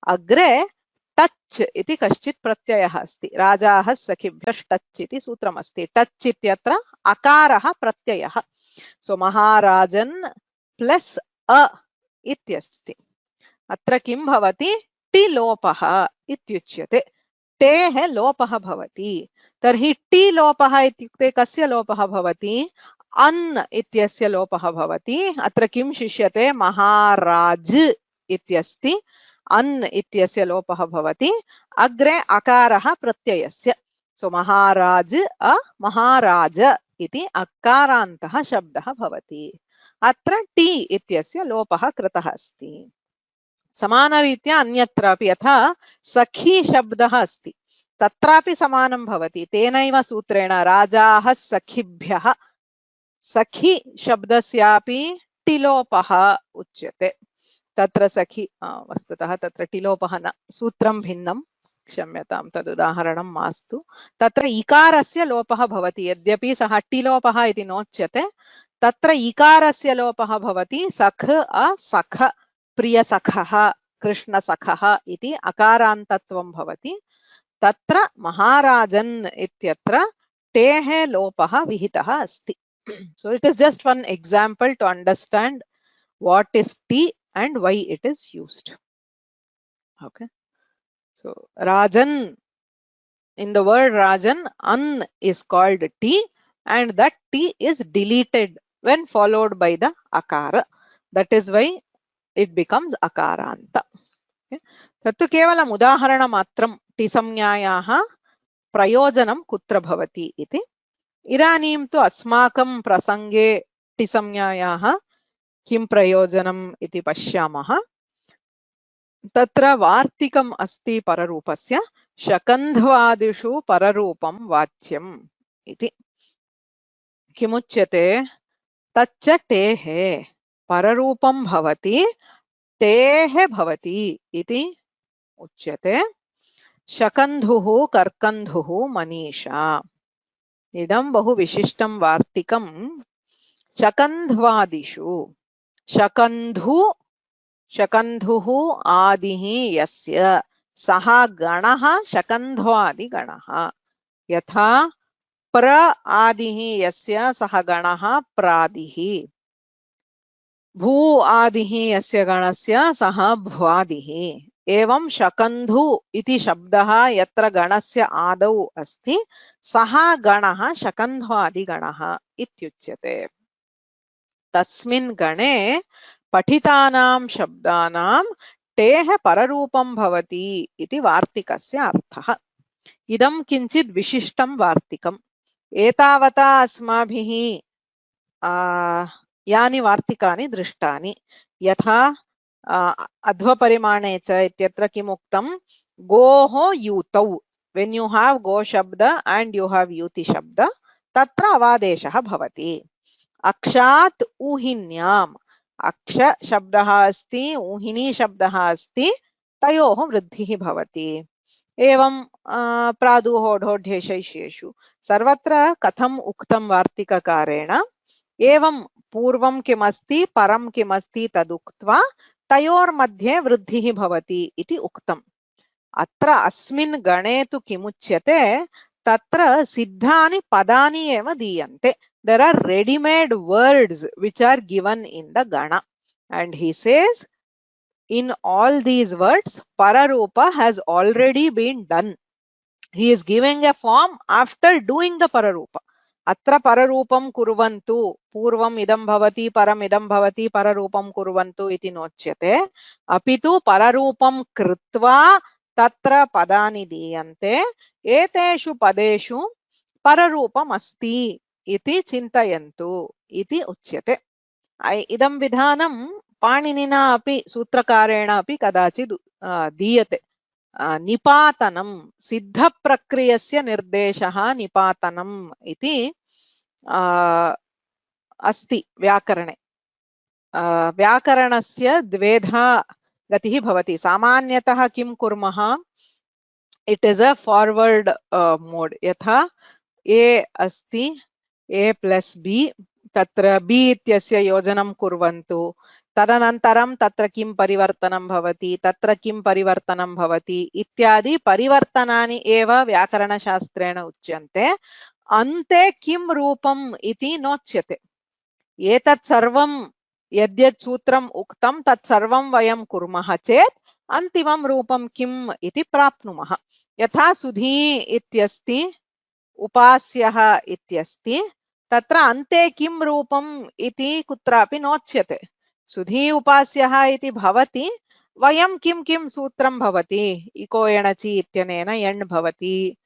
अग्रे टच् इति कश्चित् प्रत्ययः अस्ति। राजाः सखिभ्यश्टच् इति सूत्रमस्ति। टच् इत्यत्र अकारः प्रत्ययः। सो महाराजन् प्लस् अ इत्यस्ति। अत्र किं भवति? टि लोपः इत्युच्यते। टेः लोपः भवति। तर्हि टि लोपः इत्युक्ते कस्य लोपः भवति? अन् इत्यस्य लोपः भवति। अत्र किं शिष्यते? महाराज इत्यस्ति, अन् इत्यस्य लोपः भवति। अग्रे अकारः प्रत्ययस्य। सो महाराज अ महाराज इति अकारान्तः शब्दः भवति। अत्र टि इत्यस्य लोपः कृतः अस्ति। समानरीत्या अन्यत्रापि, यथा सखी शब्दः अस्ति, तत्रापि समानं भवति। तेनैव सूत्रेण राजाः सखिभ्यः, सखी शब्दस्यापि टिलोपः उच्यते। तत्र सखी वस्तुतः तत्र टिलोपः न, सूत्रं भिन्नं, क्षम्यतां, तदुदाहरणं मास्तु। तत्र इकारस्य लोपः भवति। यद्यपि सः टिलोपः इति नोच्यते, तत्र इकारस्य लोपः भवति। सख असख, प्रियसखः, कृष्णसखः इति अकारान्तत्वं भवति। तत्र महाराजन् इत्यत्र टेः लोपः विहितः अस्ति। So it is just one example to understand what is T and why it is used. Okay. So Rajan, in the word Rajan, An is called T, and that T is deleted when followed by the akara. That is why it becomes akaranta. तत्तु केवलम् उदाहरणमात्रं टिसंज्ञायाः प्रयोजनं कुत्र भवति इति। इदानीं तु अस्माकं प्रसङ्गे टिसंज्ञायाः किं प्रयोजनम् इति पश्यामः। तत्र वार्तिकम् अस्ति पररूपस्य। शकन्ध्वादिषु पररूपं वाच्यम् इति। किमुच्यते? तच्च टेः पररूपं भवति, टेः भवति इति उच्यते। शकन्धुः कर्कन्धुः मनीषा, इदं बहु विशिष्टं वार्तिकं। शकन्ध्वादिषु, शकन्धुः आदिः यस्य, सः गणः शकन्ध्वादिगणः। यथा प्र आदिः यस्य, सः गणः प्रादिः। भू आदिः यस्य गणस्य, सः भ्वादिः। एवं शकन्धु इति शब्दः यत्र गणस्य आदौ अस्ति, सः गणः शकन्ध्वादिगणः इत्युच्यते। तस्मिन् गणे पठितानां शब्दानां टेः पररूपं भवति इति वार्तिकस्य अर्थः। इदं किञ्चित् विशिष्टं वार्तिकम्। एतावता अस्माभिः यानि वार्तिकानि दृष्टानि, यथा अध्वपरिमाणे च इत्यत्र किम् उक्तं? गोः यूतौ, when you have go शब्द and you have युति शब्द, तत्र अवादेशः भवति। अक्षात् ऊहिन्याम्, अक्ष शब्दः अस्ति, ऊहिनी शब्दः अस्ति, तयोः वृद्धिः भवति। एवं प्रादुः शैष्येषु सर्वत्र कथम् उक्तं वार्तिककारेण? एवं पूर्वं किमस्ति, परं किमस्ति तदुक्त्वा तयोर्मध्ये वृद्धिः भवति इति उक्तम्। अत्र अस्मिन् गणे तु किमुच्यते, तत्र सिद्धानि पदानि एव दीयन्ते. There are ready-made words which are given in the gana, and he says in all these words pararupa has already been done. He is giving a form after doing the pararupa. Atra pararupam kurvantu purvam idam bhavati param idam bhavati pararupam kurvantu iti nochyate. Apitu pararupam kritva tatra padani diyante eteshu padeshu pararupam asti iti chintayantu iti uchyate. Idam vidhanam पाणिनिना अपि सूत्रकारेण अपि कदाचित् दीयते. निपातनं सिद्धप्रक्रियस्य निर्देशः निपातनम् इति अस्ति व्याकरणे. व्याकरणस्य द्वेधा गतिः भवति. सामान्यतः किं कुर्मः, it is a forward mode. यथा ए अस्ति ए प्लस बी, तत्र बी इत्यस्य योजनं कुर्वन्तु, तदनन्तरं तत्र किं परिवर्तनं भवति, तत्र किं परिवर्तनं भवति इत्यादि परिवर्तनानि एव व्याकरणशास्त्रेण उच्यन्ते. अन्ते किं रूपम् इति नोच्यते. एतत् सर्वं यद्यत् सूत्रम् उक्तं तत् सर्वं वयं कुर्मः चेत् अन्तिमं रूपं किम् इति प्राप्नुमः. यथा सुधी इत्यस्ति, उपास्यः इत्यस्ति, तत्र अन्ते किं रूपम् इति कुत्रापि नोच्यते. सुधी उपास्यः इति भवति, वयं किं किं सूत्रं भवति, इको एणचि इत्यनेन एण् भवति,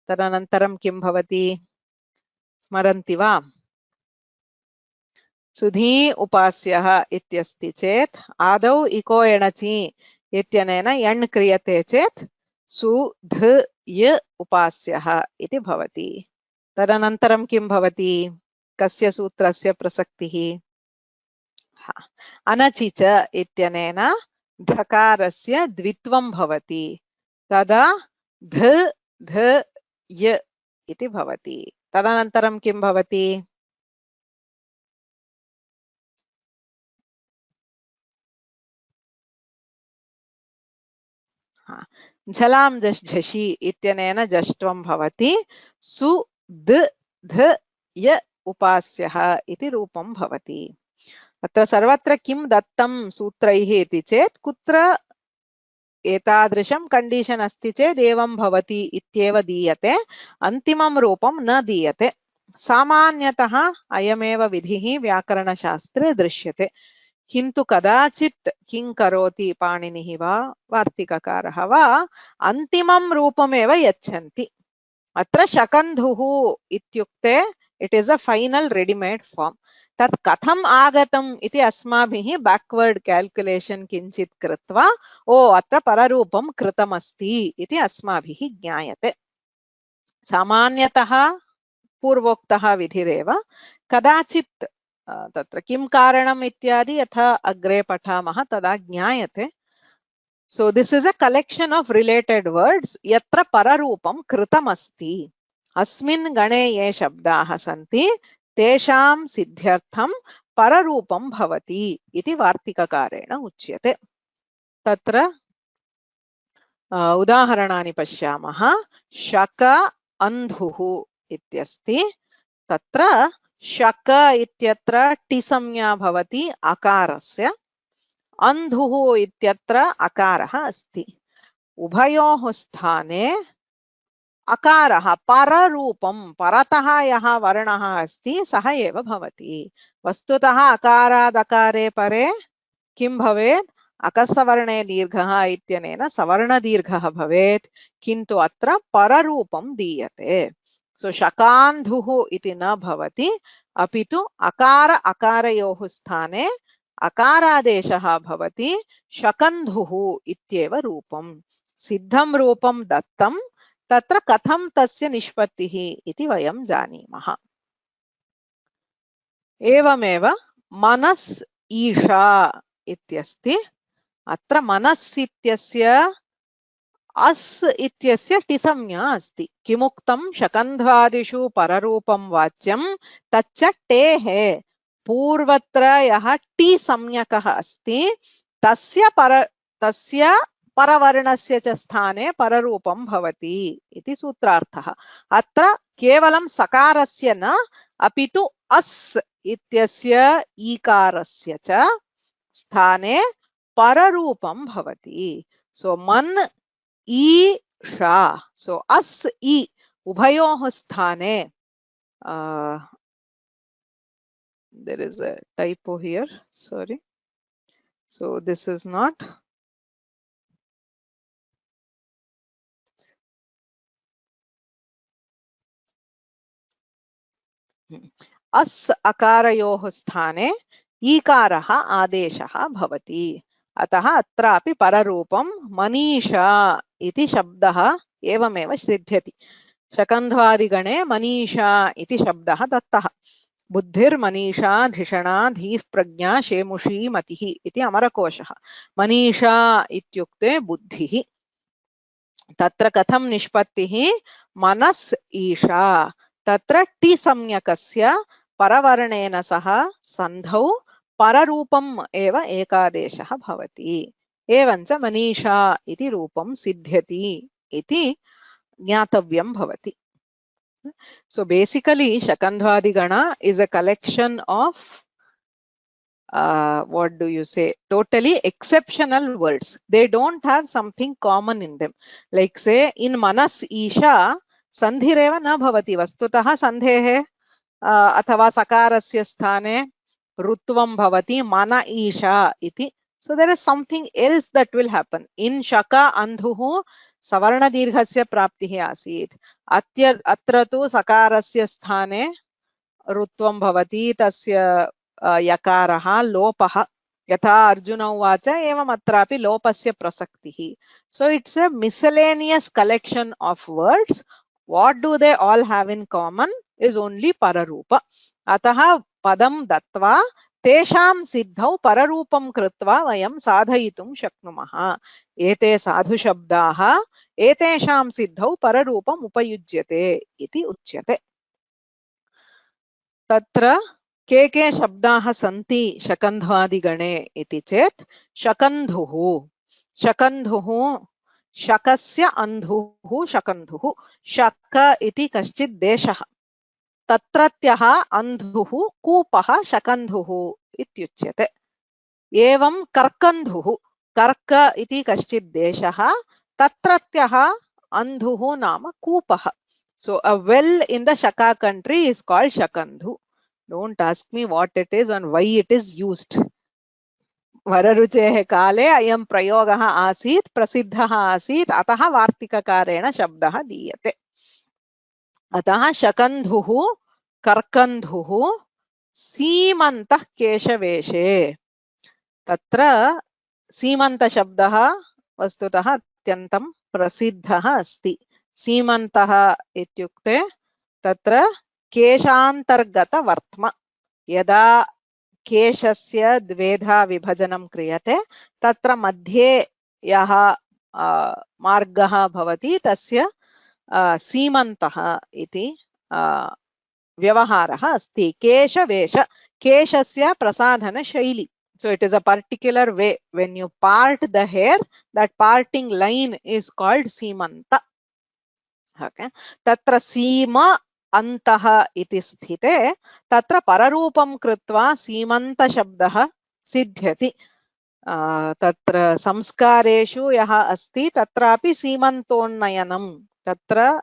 तदनन्तरं किं भवति स्मरन्ति वा? सुधी उपास्यः इत्यस्ति चेत् आदौ इको एणचि इत्यनेन एण् क्रियते चेत् सुध य उपास्यः इति भवति. तदनन्तरं किं भवति, कस्य सूत्रस्य प्रसक्तिः? अनचि च इत्यनेन धकारस्य द्वित्वं भवति, तदा ध ध य इति भवति. तदनन्तरं किं भवति? झलां झषि इत्यनेन जष्ट्वं भवति, सु द ध य उपास्यः इति रूपं भवति. अत्र सर्वत्र किं दत्तं सूत्रैः इति चेत् कुत्र एतादृशं कंडीशन अस्ति चेत् एवं भवति इत्येव दीयते, अन्तिमं रूपं न दीयते. सामान्यतः अयमेव विधिः व्याकरणशास्त्रे दृश्यते. किन्तु कदाचित् किं करोति पाणिनिः वा वार्तिककारः वा अन्तिमं रूपमेव यच्छन्ति. अत्र शकन्धुः इत्युक्ते it is a final readymade form. तत् कथम् आगतम् इति अस्माभिः बैकवर्ड कैलकुलेशन किञ्चित् कृत्वा ओ अत्र पररूपं कृतमस्ति इति अस्माभिः ज्ञायते. सामान्यतः पूर्वोक्तः विधिरेव, कदाचित् तत्र किं कारणम् इत्यादि यथा अग्रे पठामः तदा ज्ञायते. So this is a collection of related words यत्र पररूपं कृतमस्ति. अस्मिन् गणे ये शब्दाः सन्ति तेषां सिद्ध्यर्थं पररूपं भवति इति वार्तिककारेण उच्यते. तत्र उदाहरणानि पश्यामः. शक अन्धुः इत्यस्ति. तत्र शक इत्यत्र टि संज्ञा भवति अकारस्य, अन्धुः इत्यत्र अकारः अस्ति. उभयोः स्थाने अकारः पररूपं, परतः यः वर्णः अस्ति सः एव भवति. वस्तुतः अकाराद् अकारे परे किं भवेत्, अकसवर्णे दीर्घः इत्यनेन सवर्णदीर्घः भवेत्, किन्तु अत्र पररूपं दीयते. सो शकान्धुः इति न भवति, अपितु अकार अकारयोः स्थाने अकारादेशः भवति, शकन्धुः इत्येव रूपं. सिद्धं रूपं दत्तं, तत्र कथं तस्य निष्पत्तिः इति वयं जानीमः. एवमेव मनस् ईशा इत्यस्ति. अत्र मनस् इत्यस्य अस् इत्यस्य टिसंज्ञा अस्ति. किमुक्तं शकन्ध्वादिषु पररूपं वाच्यं तच्च टेः. पूर्वत्र यः टी संज्ञकः अस्ति तस्य परवर्णस्य च स्थाने पररूपं भवति इति सूत्रार्थः। अत्र केवलं सकारस्य न अपि तु अस् इत्यस्य ईकारस्य च स्थाने पररूपं भवति। सो मन ई शा, सो अस् ई उभयोः स्थाने there is a typo here, sorry. So this is not अस् अकारयोः स्थाने ईकारः आदेशः भवति। अतः अत्रापि पररूपं मनीषा इति शब्दः एवमेव सिद्ध्यति। शकन्ध्वादिगणे मनीषा इति शब्दः दत्तः। बुद्धिर्मनीषा धिषणा धीः प्रज्ञा शेमुषी मतिः इति अमरकोशः। मनीषा इत्युक्ते बुद्धिः। तत्र कथं निष्पत्तिः? मनस् ईशा। तत्र टी संज्ञकस्य परवर्णेन सह सन्धौ पररूपम् एव एकादेशः भवति। एवञ्च मनीषा इति रूपं सिद्ध्यति इति ज्ञातव्यं भवति। So basically Shakandhvadigana is a collection of what do you say, totally exceptional words. They don't have something common in them. Like say in Manas Isha sandhireva na bhavati, vastutah sandhehe अथवा सकारस्य स्थाने रुत्वं भवति mana isha iti. So there is something else that will happen. In shaka andhuhu savarna dirghasya praptihi asit. अत्र तु सकारस्य स्थाने रुत्वं भवति, तस्य यकारः लोपः। यथा अर्जुन उवाच एवम् अत्रापि लोपस्य प्रसक्तिः. So it's a miscellaneous collection of words. What do they all have in common? Is only pararupa. अतः पदं दत्वा तेषां सिद्धौ पररूपं कृत्वा वयं साधयितुं शक्नुमः। एते साधु शब्दाः एतेषां सिद्धौ पररूपम् उपयुज्यते इति उच्यते। तत्र के शब्दाः सन्ति शकन्ध्वादिगणे इति चेत् शकन्धुः, शकन्धुः, शकस्य अन्धुः शकन्धुः। शक इति कश्चित् देशः, तत्रत्यः अन्धुः कूपः शकन्धुः इत्युच्यते। एवं कर्कन्धुः, कर्क इति कश्चित् देशः, तत्रत्यः अन्धुः नाम कूपः। So a well in the Shaka country is called Shakandhu. Don't ask me what it is and why it is used. वररुचेः काले अयं प्रयोगः आसीत्, प्रसिद्धः आसीत्, अतः वार्तिककारेण शब्दः दीयते। अतः शकन्धुः, कर्कन्धुः, सीमन्तः केशवेशे। तत्र सीमन्तशब्दः वस्तुतः अत्यन्तं प्रसिद्धः अस्ति। सीमन्तः इत्युक्ते तत्र केशान्तर्गतवर्त्म। यदा केशस्य द्वेधा विभजनं क्रियते तत्र मध्ये यः मार्गः भवति तस्य सीमन्तः इति व्यवहारः अस्ति। केशवेश, केशस्य प्रसाधन शैली. So it is a particular way when you part the hair, that parting line is called सीमन्त. Okay. तत्र सीमा अन्तः इति स्थिते तत्र पररूपं कृत्वा सीमन्त शब्दः सिद्ध्यति। तत्र संस्कारेषु यः अस्ति तत्रापि सीमन्तोन्नयनं, तत्र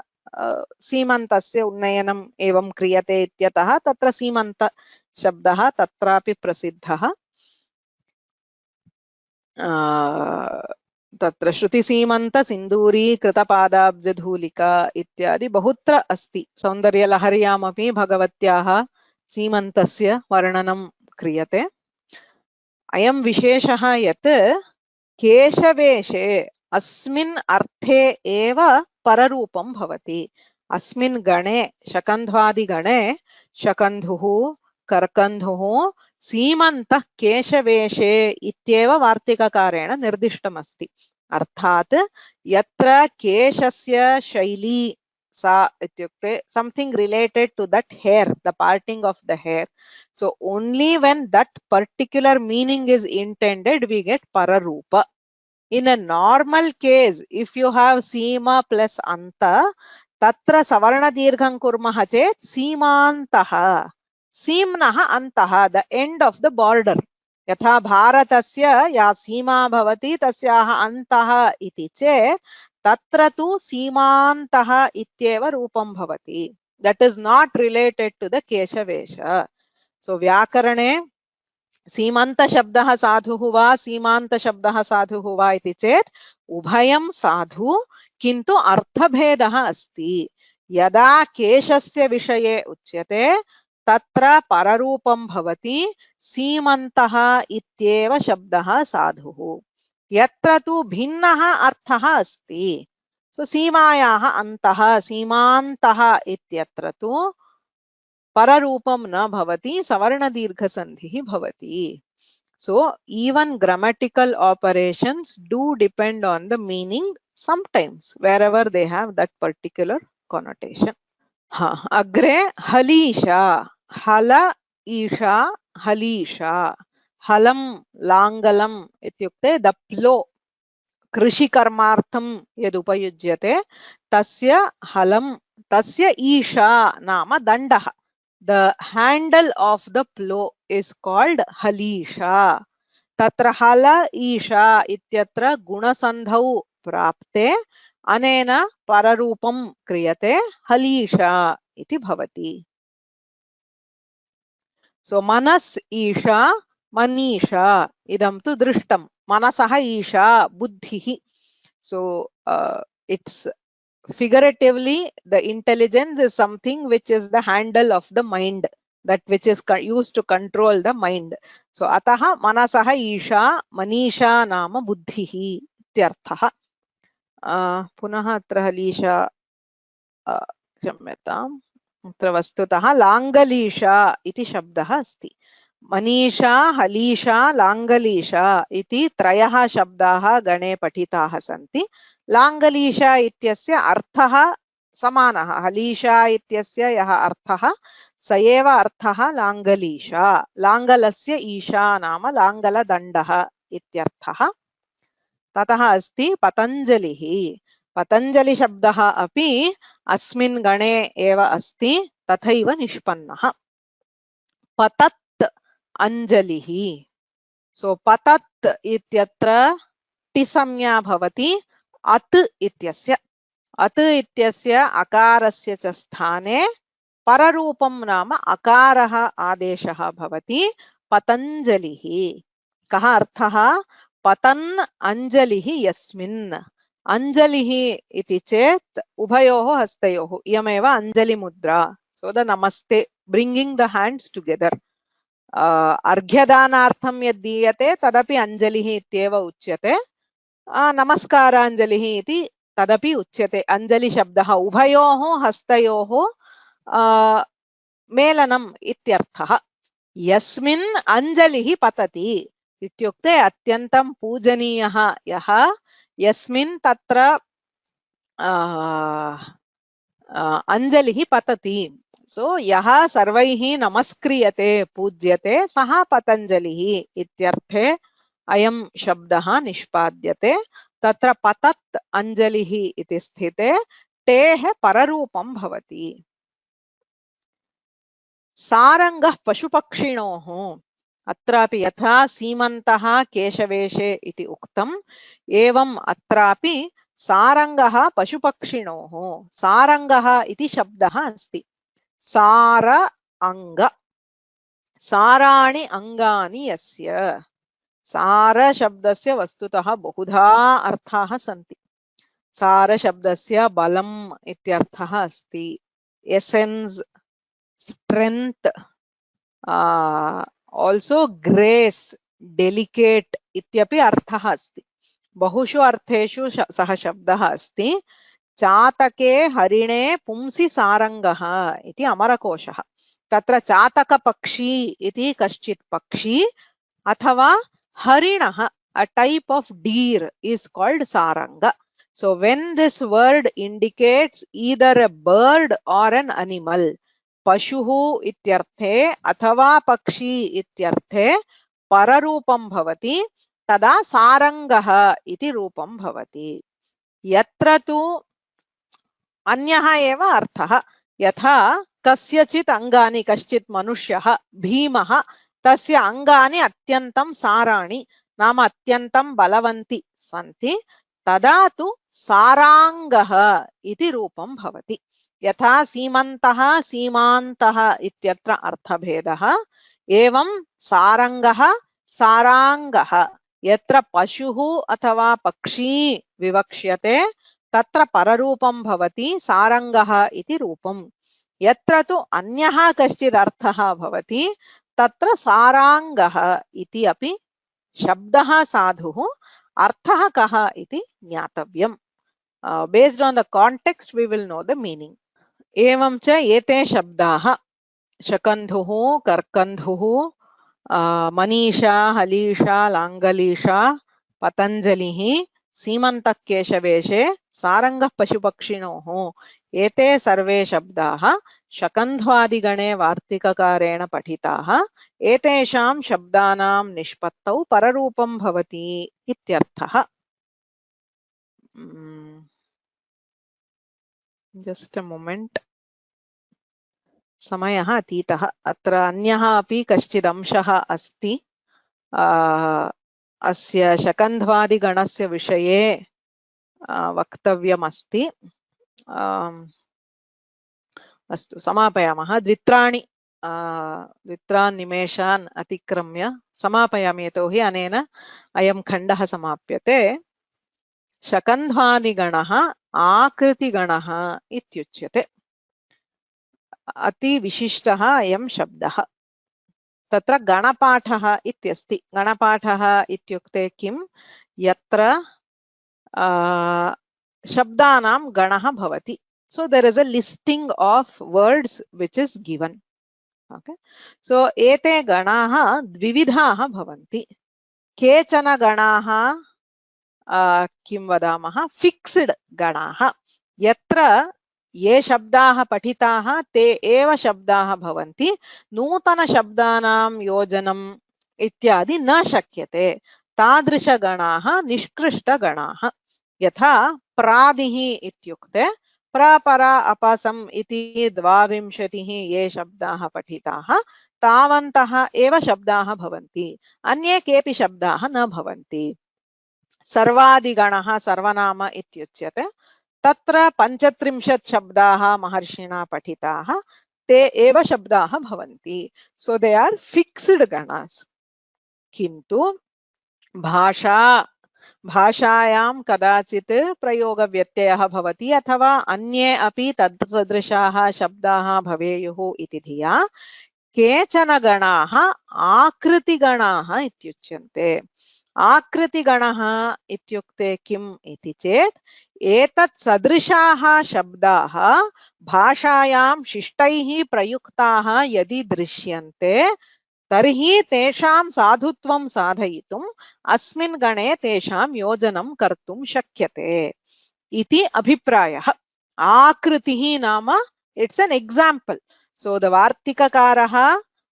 सीमन्तस्य उन्नयनम् एवं क्रियते इत्यतः तत्र सीमन्त शब्दः तत्रापि प्रसिद्धः। तत्र श्रुतिसीमन्त सिन्दूरी कृतपादाब्जधूलिका इत्यादि बहुत्र अस्ति। सौन्दर्यलहर्यामपि भगवत्याः सीमन्तस्य वर्णनं क्रियते। अयं विशेषः यत् केशवेशे अस्मिन् अर्थे एव पररूपं भवति। अस्मिन् गणे शकन्ध्वादिगणे शकन्धुः, कर्कन्धुः, सीमन्तः केशवेशे इत्येव वार्तिककारेण निर्दिष्टमस्ति। अर्थात् यत्र केशस्य शैली Sa ityukte something related to that hair, the parting of the hair. So only when that particular meaning is intended, we get pararupa. In a normal case, if you have seema plus anta, tatra savarna dirgham kurmah chet seemantaha. Seemnaha antaha, the end of the border. यथा भारतस्य या सीमा भवति तस्याः अन्तः इति चेत् तत्र तु सीमान्तः इत्येव रूपं भवति. That is not related to the केशवेश. So व्याकरणे सीमंत शब्दः साधुः वा सीमांत शब्दः साधुः वा इति चेत् उभयं साधु, किन्तु अर्थभेदः अस्ति. यदा केशस्य विषये उच्यते तत्र पररूपं भवति सीमन्तः इत्येव शब्दः साधुः. यत्र तु भिन्नः अर्थः अस्ति. सो सीमायाः अन्तः सीमान्तः इत्यत्र तु पररूपं न भवति, सवर्ण दीर्घ संधिः भवति. So even grammatical operations do depend on the meaning sometimes wherever they have that particular connotation. अग्रे हलीशा, हल ईशा हलीशा. हलं लाङ्गलम् इत्युक्ते the plow, कृषिकर्मार्थं यदुपयुज्यते तस्य हलं, तस्य ईशा नाम दण्डः. The handle of the plow is called halisha. Tatra hala isha ityatra gunasandhau prapte anena pararupam kriyate halisha iti bhavati. So manas isha manisha idam tu drishtam. Manasaha isha buddhihi. So it's figuratively, the intelligence is something which is the handle of the mind, that which is used to control the mind. So ataha manasaha isha manisha nama buddhihi ityarthaha. Punaha atra halisha क्षम्यताम्, अत्र वस्तुतः लाङ्गलीशा इति शब्दः अस्ति. मनीषा हलीशा लाङ्गलीशा इति त्रयः शब्दाः गणे पठिताः सन्ति. लाङ्गलीशा इत्यस्य अर्थः समानः. हलीशा इत्यस्य यः अर्थः स एव अर्थः लाङ्गलीशा. लाङ्गलस्य ईशा नाम लाङ्गलदण्डः इत्यर्थः. ततः अस्ति पतञ्जलिः. पतञ्जलि शब्दः अपि अस्मिन् गणे एव अस्ति, तथैव निष्पन्नः. पतत् अंजलिः. सो पतत् इत्यत्र टिसंज्ञा भवति अत् इत्यस्य. अत् इत्यस्य अकारस्य च स्थाने पररूपं नाम अकारः आदेशः भवति पतञ्जलिः. कः अर्थः? पतन् अंजलिः यस्मिन्. अंजलिः इति चेत् उभयोः हस्तयोः इयमेव अंजलि मुद्रा. सो द नमस्ते, ब्रिंगिंग द हैंड्स टुगेदर. अर्घ्यदानार्थं यद् दीयते तदपि अंजलिः इत्येव उच्यते. नमस्काराञ्जलिः इति तदपि उच्यते. अंजलि शब्दः उभयोः हस्तयोः मेलनम् इत्यर्थः. यस्मिन् अंजलिः पतति इत्युक्ते अत्यन्तं पूजनीयः यः, यस्मिन् तत्र अंजलिः पतति. सो यः सर्वैः नमस्क्रियते पूज्यते सः पतञ्जलिः इत्यर्थे अयं शब्दः निष्पाद्यते. तत्र पतत् अंजलिः इति स्थिते टेः पररूपं भवति. सारङ्गः पशुपक्षिणोः. अत्रापि यथा सीमन्तः केशवेशे इति उक्तम्, एवम् अत्रापि सारङ्गः पशुपक्षिणोः. सारङ्गः इति शब्दः अस्ति. सार अंग, साराणि अंगानि यस्य. सार शब्दस्य वस्तुतः बहुधा अर्थाः सन्ति. सार शब्दस्य बलम् इत्यर्थः अस्ति. Essence, strength, also grace, delicate इत्यपि अर्थः अस्ति. बहुषु अर्थेषु सः शब्दः अस्ति. चातके हरिणे पुंसि सारङ्गः इति अमरकोशः. तत्र चातकपक्षी इति कश्चित् पक्षी अथवा हरिणः, a type of deer is called saranga. So when this word indicates either a bird or an animal, Pashuhu ityarthe athava pakshi ityarthe pararupam bhavati tada sarangaha iti rupam bhavati. Yatra tu अन्यः एव अर्थः यथा कस्यचित् अङ्गानि कश्चित् मनुष्यः भीमः तस्य अङ्गानि अत्यन्तं साराणि नाम अत्यन्तं बलवन्ति सन्ति तदा तु साराङ्गः इति रूपं भवति यथा सीमन्तः सीमान्तः इत्यत्र अर्थभेदः एवं सारङ्गः साराङ्गः यत्र पशुः अथवा पक्षी विवक्ष्यते तत्र पररूपं भवति सारङ्गः इति रूपम् यत्र तु अन्यः कश्चित् अर्थः भवति तत्र साराङ्गः इति अपि शब्दः साधुः अर्थः कः इति ज्ञातव्यम् based on the context we will know the meaning एवं च एते शब्दाः शकन्धुः कर्कन्धुः मनीषा हलीषा लाङ्गलीषा पतञ्जलिः सीमन्तकेशवेशे सारङ्गः पशुपक्षिणोः एते सर्वे शब्दाः शकन्ध्वादिगणे वार्तिककारेण पठिताः एतेषां शब्दानां निष्पत्तौ पररूपं भवति इत्यर्थः जस्ट अ मोमेंट समयः अतीतः अत्र अन्यः अपि कश्चित् अंशः अस्ति अस्य शकन्ध्वादिगणस्य विषये वक्तव्यमस्ति अस्तु समापयामः द्वित्राणि निमेषान् अतिक्रम्य समापयामि यतोहि अनेन अयं खण्डः समाप्यते शकन्ध्वादिगणः आकृतिगणः इत्युच्यते अति विशिष्टः अयं शब्दः तत्र गणपाठः इत्यस्ति गणपाठः इत्युक्ते किं यत्र शब्दानां गणः भवति so there is a listing of words which is given okay so एते गणाः द्विविधाः भवन्ति केचन गणाः किं वदामः फिक्स्ड गणाः यत्र ये शब्दाः पठिताः ते एव शब्दाः भवन्ति नूतन शब्दानां योजनम् इत्यादि न शक्यते तादृशगणाः निष्कृष्टगणाः यथा प्रादिः इत्युक्ते प्रपरा अपसम् इति 22 ये शब्दाः पठिताः तावन्तः एव शब्दाः भवन्ति अन्ये केऽपि शब्दाः न भवन्ति सर्वादिगणः सर्वनाम इत्युच्यते तत्र 35 शब्दाः महर्षिणा पठिताः ते एव शब्दाः भवन्ति सो दे आर फिक्स्ड गणास् किन्तु भाषायां कदाचित् प्रयोगव्यत्ययः भवति अथवा अन्ये अपि तत्सदृशाः शब्दाः भवेयुः इति धिया केचन गणाः आकृतिगणाः इत्युच्यन्ते आकृतिगणः इत्युक्ते किम् इति चेत् एतत् सदृशाः शब्दाः भाषायां शिष्टैः प्रयुक्ताः यदि दृश्यन्ते तर्हि तेषां साधुत्वं साधयितुम् अस्मिन् गणे तेषां योजनं कर्तुं शक्यते इति अभिप्रायः आकृतिः नाम इट्स् एन् एग्जाम्पल् सो द वार्तिककारः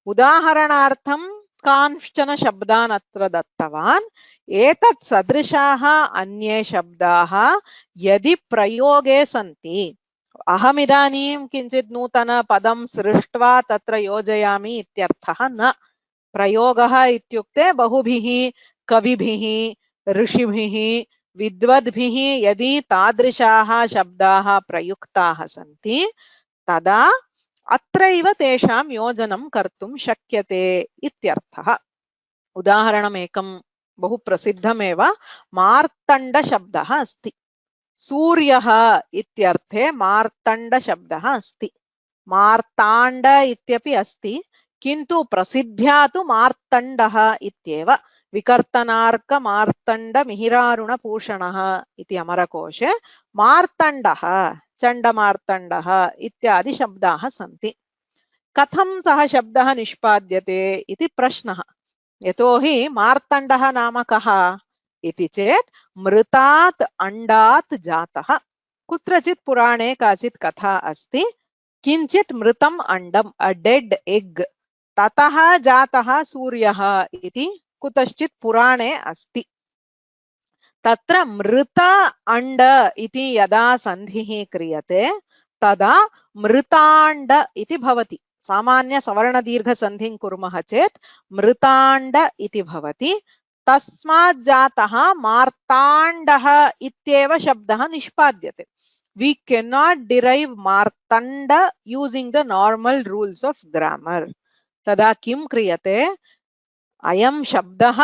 उदाहरणार्थं कांश्चन शब्दान् अत्र दत्तवान् एतत् सदृशाः अन्ये शब्दाः यदि प्रयोगे सन्ति अहमिदानीं किञ्चित् नूतन पदं सृष्ट्वा तत्र योजयामि इत्यर्थः न प्रयोगः इत्युक्ते बहुभिः कविभिः ऋषिभिः विद्वद्भिः यदि तादृशाः शब्दाः प्रयुक्ताः सन्ति तदा अत्रैव तेषां योजनं कर्तुं शक्यते इत्यर्थः उदाहरणम् एकं बहु प्रसिद्धमेव मार्तण्डशब्दः अस्ति सूर्यः इत्यर्थे मार्तण्डशब्दः अस्ति मार्ताण्ड इत्यपि अस्ति किन्तु प्रसिद्ध्या तु मार्तण्डः इत्येव विकर्तनार्क मार्तण्ड मिहिरारुणपूषणः इति अमरकोशे मार्तण्डः चण्डमार्तण्डः इत्यादि शब्दाः सन्ति कथं सः शब्दः निष्पाद्यते इति प्रश्नः यतोहि मार्तण्डः नाम कः इति चेत् मृतात् अंडात् जातः। कुत्रचित् पुराणे काचित् कथा अस्ति, किञ्चित् मृतम् अंडम्, अ डेड एग्, ततः जातः सूर्यः इति कुतश्चित् पुराणे अस्ति। तत्र मृत अंड इति यदा सन्धिः क्रियते तदा मृतांड इति भवति। सामान्य सवर्ण दीर्घ संधिं कुर्मः चेत् मृतांड इति भवति। तस्मात् जातः मार्ताण्डः इत्येव शब्दः निष्पाद्यते। We cannot derive Martand using the normal rules of grammar. तदा किं क्रियते? अयं शब्दः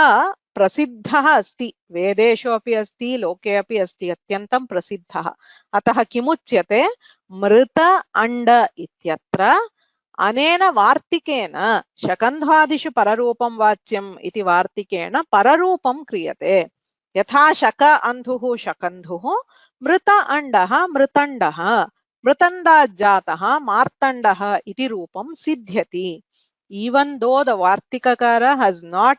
प्रसिद्धः अस्ति, वेदेषु अपि अस्ति, लोके अपि अस्ति, अत्यन्तं प्रसिद्धः। अतः किमुच्यते? मृत अंड इत्यत्र अनेन वार्तिकेन शकन्ध्वादिषु पररूपं वाच्यम् इति वार्तिकेन पररूपं क्रियते। यथा शक अन्धुः शकन्धुः, मृत अंडः मृतण्डः, मृतण्डात् जातः मार्तण्डः इति रूपं सिद्ध्यति। Even though the Vartikakara has not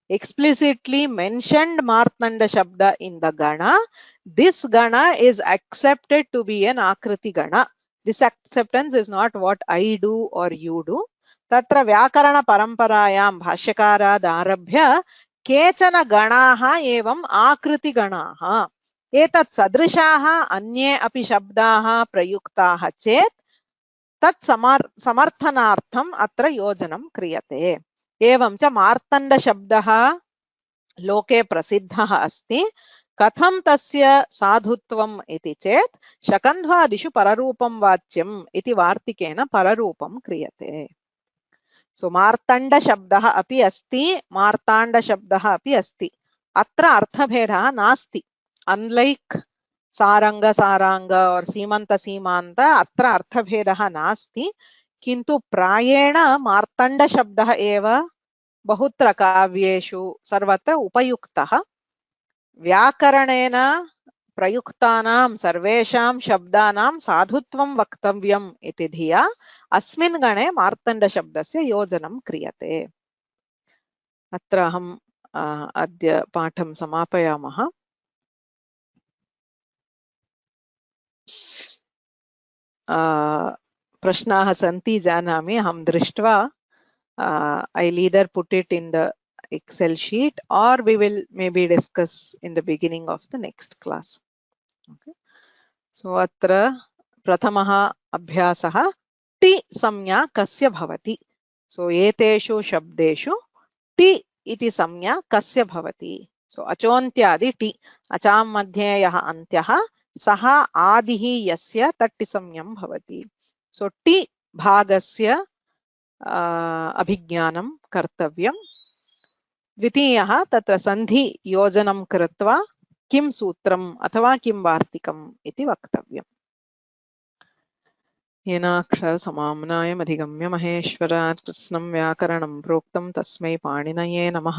explicitly mentioned Martanda Shabda in the Gana, this Gana is accepted to be an Akriti Gana. This acceptance is not what I do or you do. Tatra Vyakarana Paramparayam Bhashyakaradh Arabhya Kechana Ganaha evam Akriti Ganaha. Etat Sadrishaha Anye api Shabdaha Prayuktaha Chet तत् समर्थनार्थम् अत्र योजनं क्रियते। एवं च मार्तण्ड शब्दः लोके प्रसिद्धः अस्ति। कथं तस्य साधुत्वम् इति चेत् शकन्ध्वादिषु पररूपं वाच्यम् इति वार्तिकेन पररूपं क्रियते। सो मार्तण्ड शब्दः अपि अस्ति, मार्ताण्ड शब्दः अपि अस्ति। अत्र अर्थभेदः नास्ति। अनलाइक सारंग सारांग और सीमंत सीमांत अत्र अर्थभेदः नास्ति, किन्तु प्रायेण मार्तण्ड शब्दः एव बहुत्र काव्येषु सर्वत्र उपयुक्तः। व्याकरणेन प्रयुक्तानां सर्वेषां शब्दानां साधुत्वं वक्तव्यम् इति धिया अस्मिन् गणे मार्तण्ड शब्दस्य योजनं क्रियते। अत्र अहम् अद्य पाठं समापयामः। प्रश्नाः सन्ति जानामि, अहं दृष्ट्वा I'll either put it in the Excel sheet or we will maybe discuss in the beginning of the next class. Okay. So अत्र प्रथमः अभ्यासः टि संज्ञा कस्य भवति। So एतेषु शब्देषु टि इति संज्ञा कस्य भवति। So अचोन्त्यादि टि, अचां मध्ये यः अन्त्यः सः आदिः यस्य तट्टि संज्ञं भवति। सो टि भागस्य अभिज्ञानं कर्तव्यं। द्वितीयः तत्र सन्धि योजनं कृत्वा किं सूत्रम् अथवा किं वार्तिकम् इति वक्तव्यम्। येनाक्षर समाम्नायम् अधिगम्य महेश्वरात् कृत्स्नं व्याकरणं प्रोक्तं तस्मै पाणिनये नमः।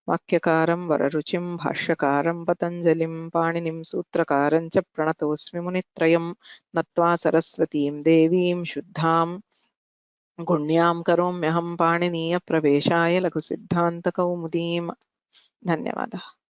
वाक्यकारं वररुचिं भाष्यकारं पतञ्जलिं पाणिनिं सूत्रकारं च प्रणतोऽस्मि मुनित्रयं। नत्वा सरस्वतीं देवीं शुद्धां गुण्यां करोम्यहं पाणिनीयप्रवेशाय लघुसिद्धान्तकौमुदीम्। धन्यवादः।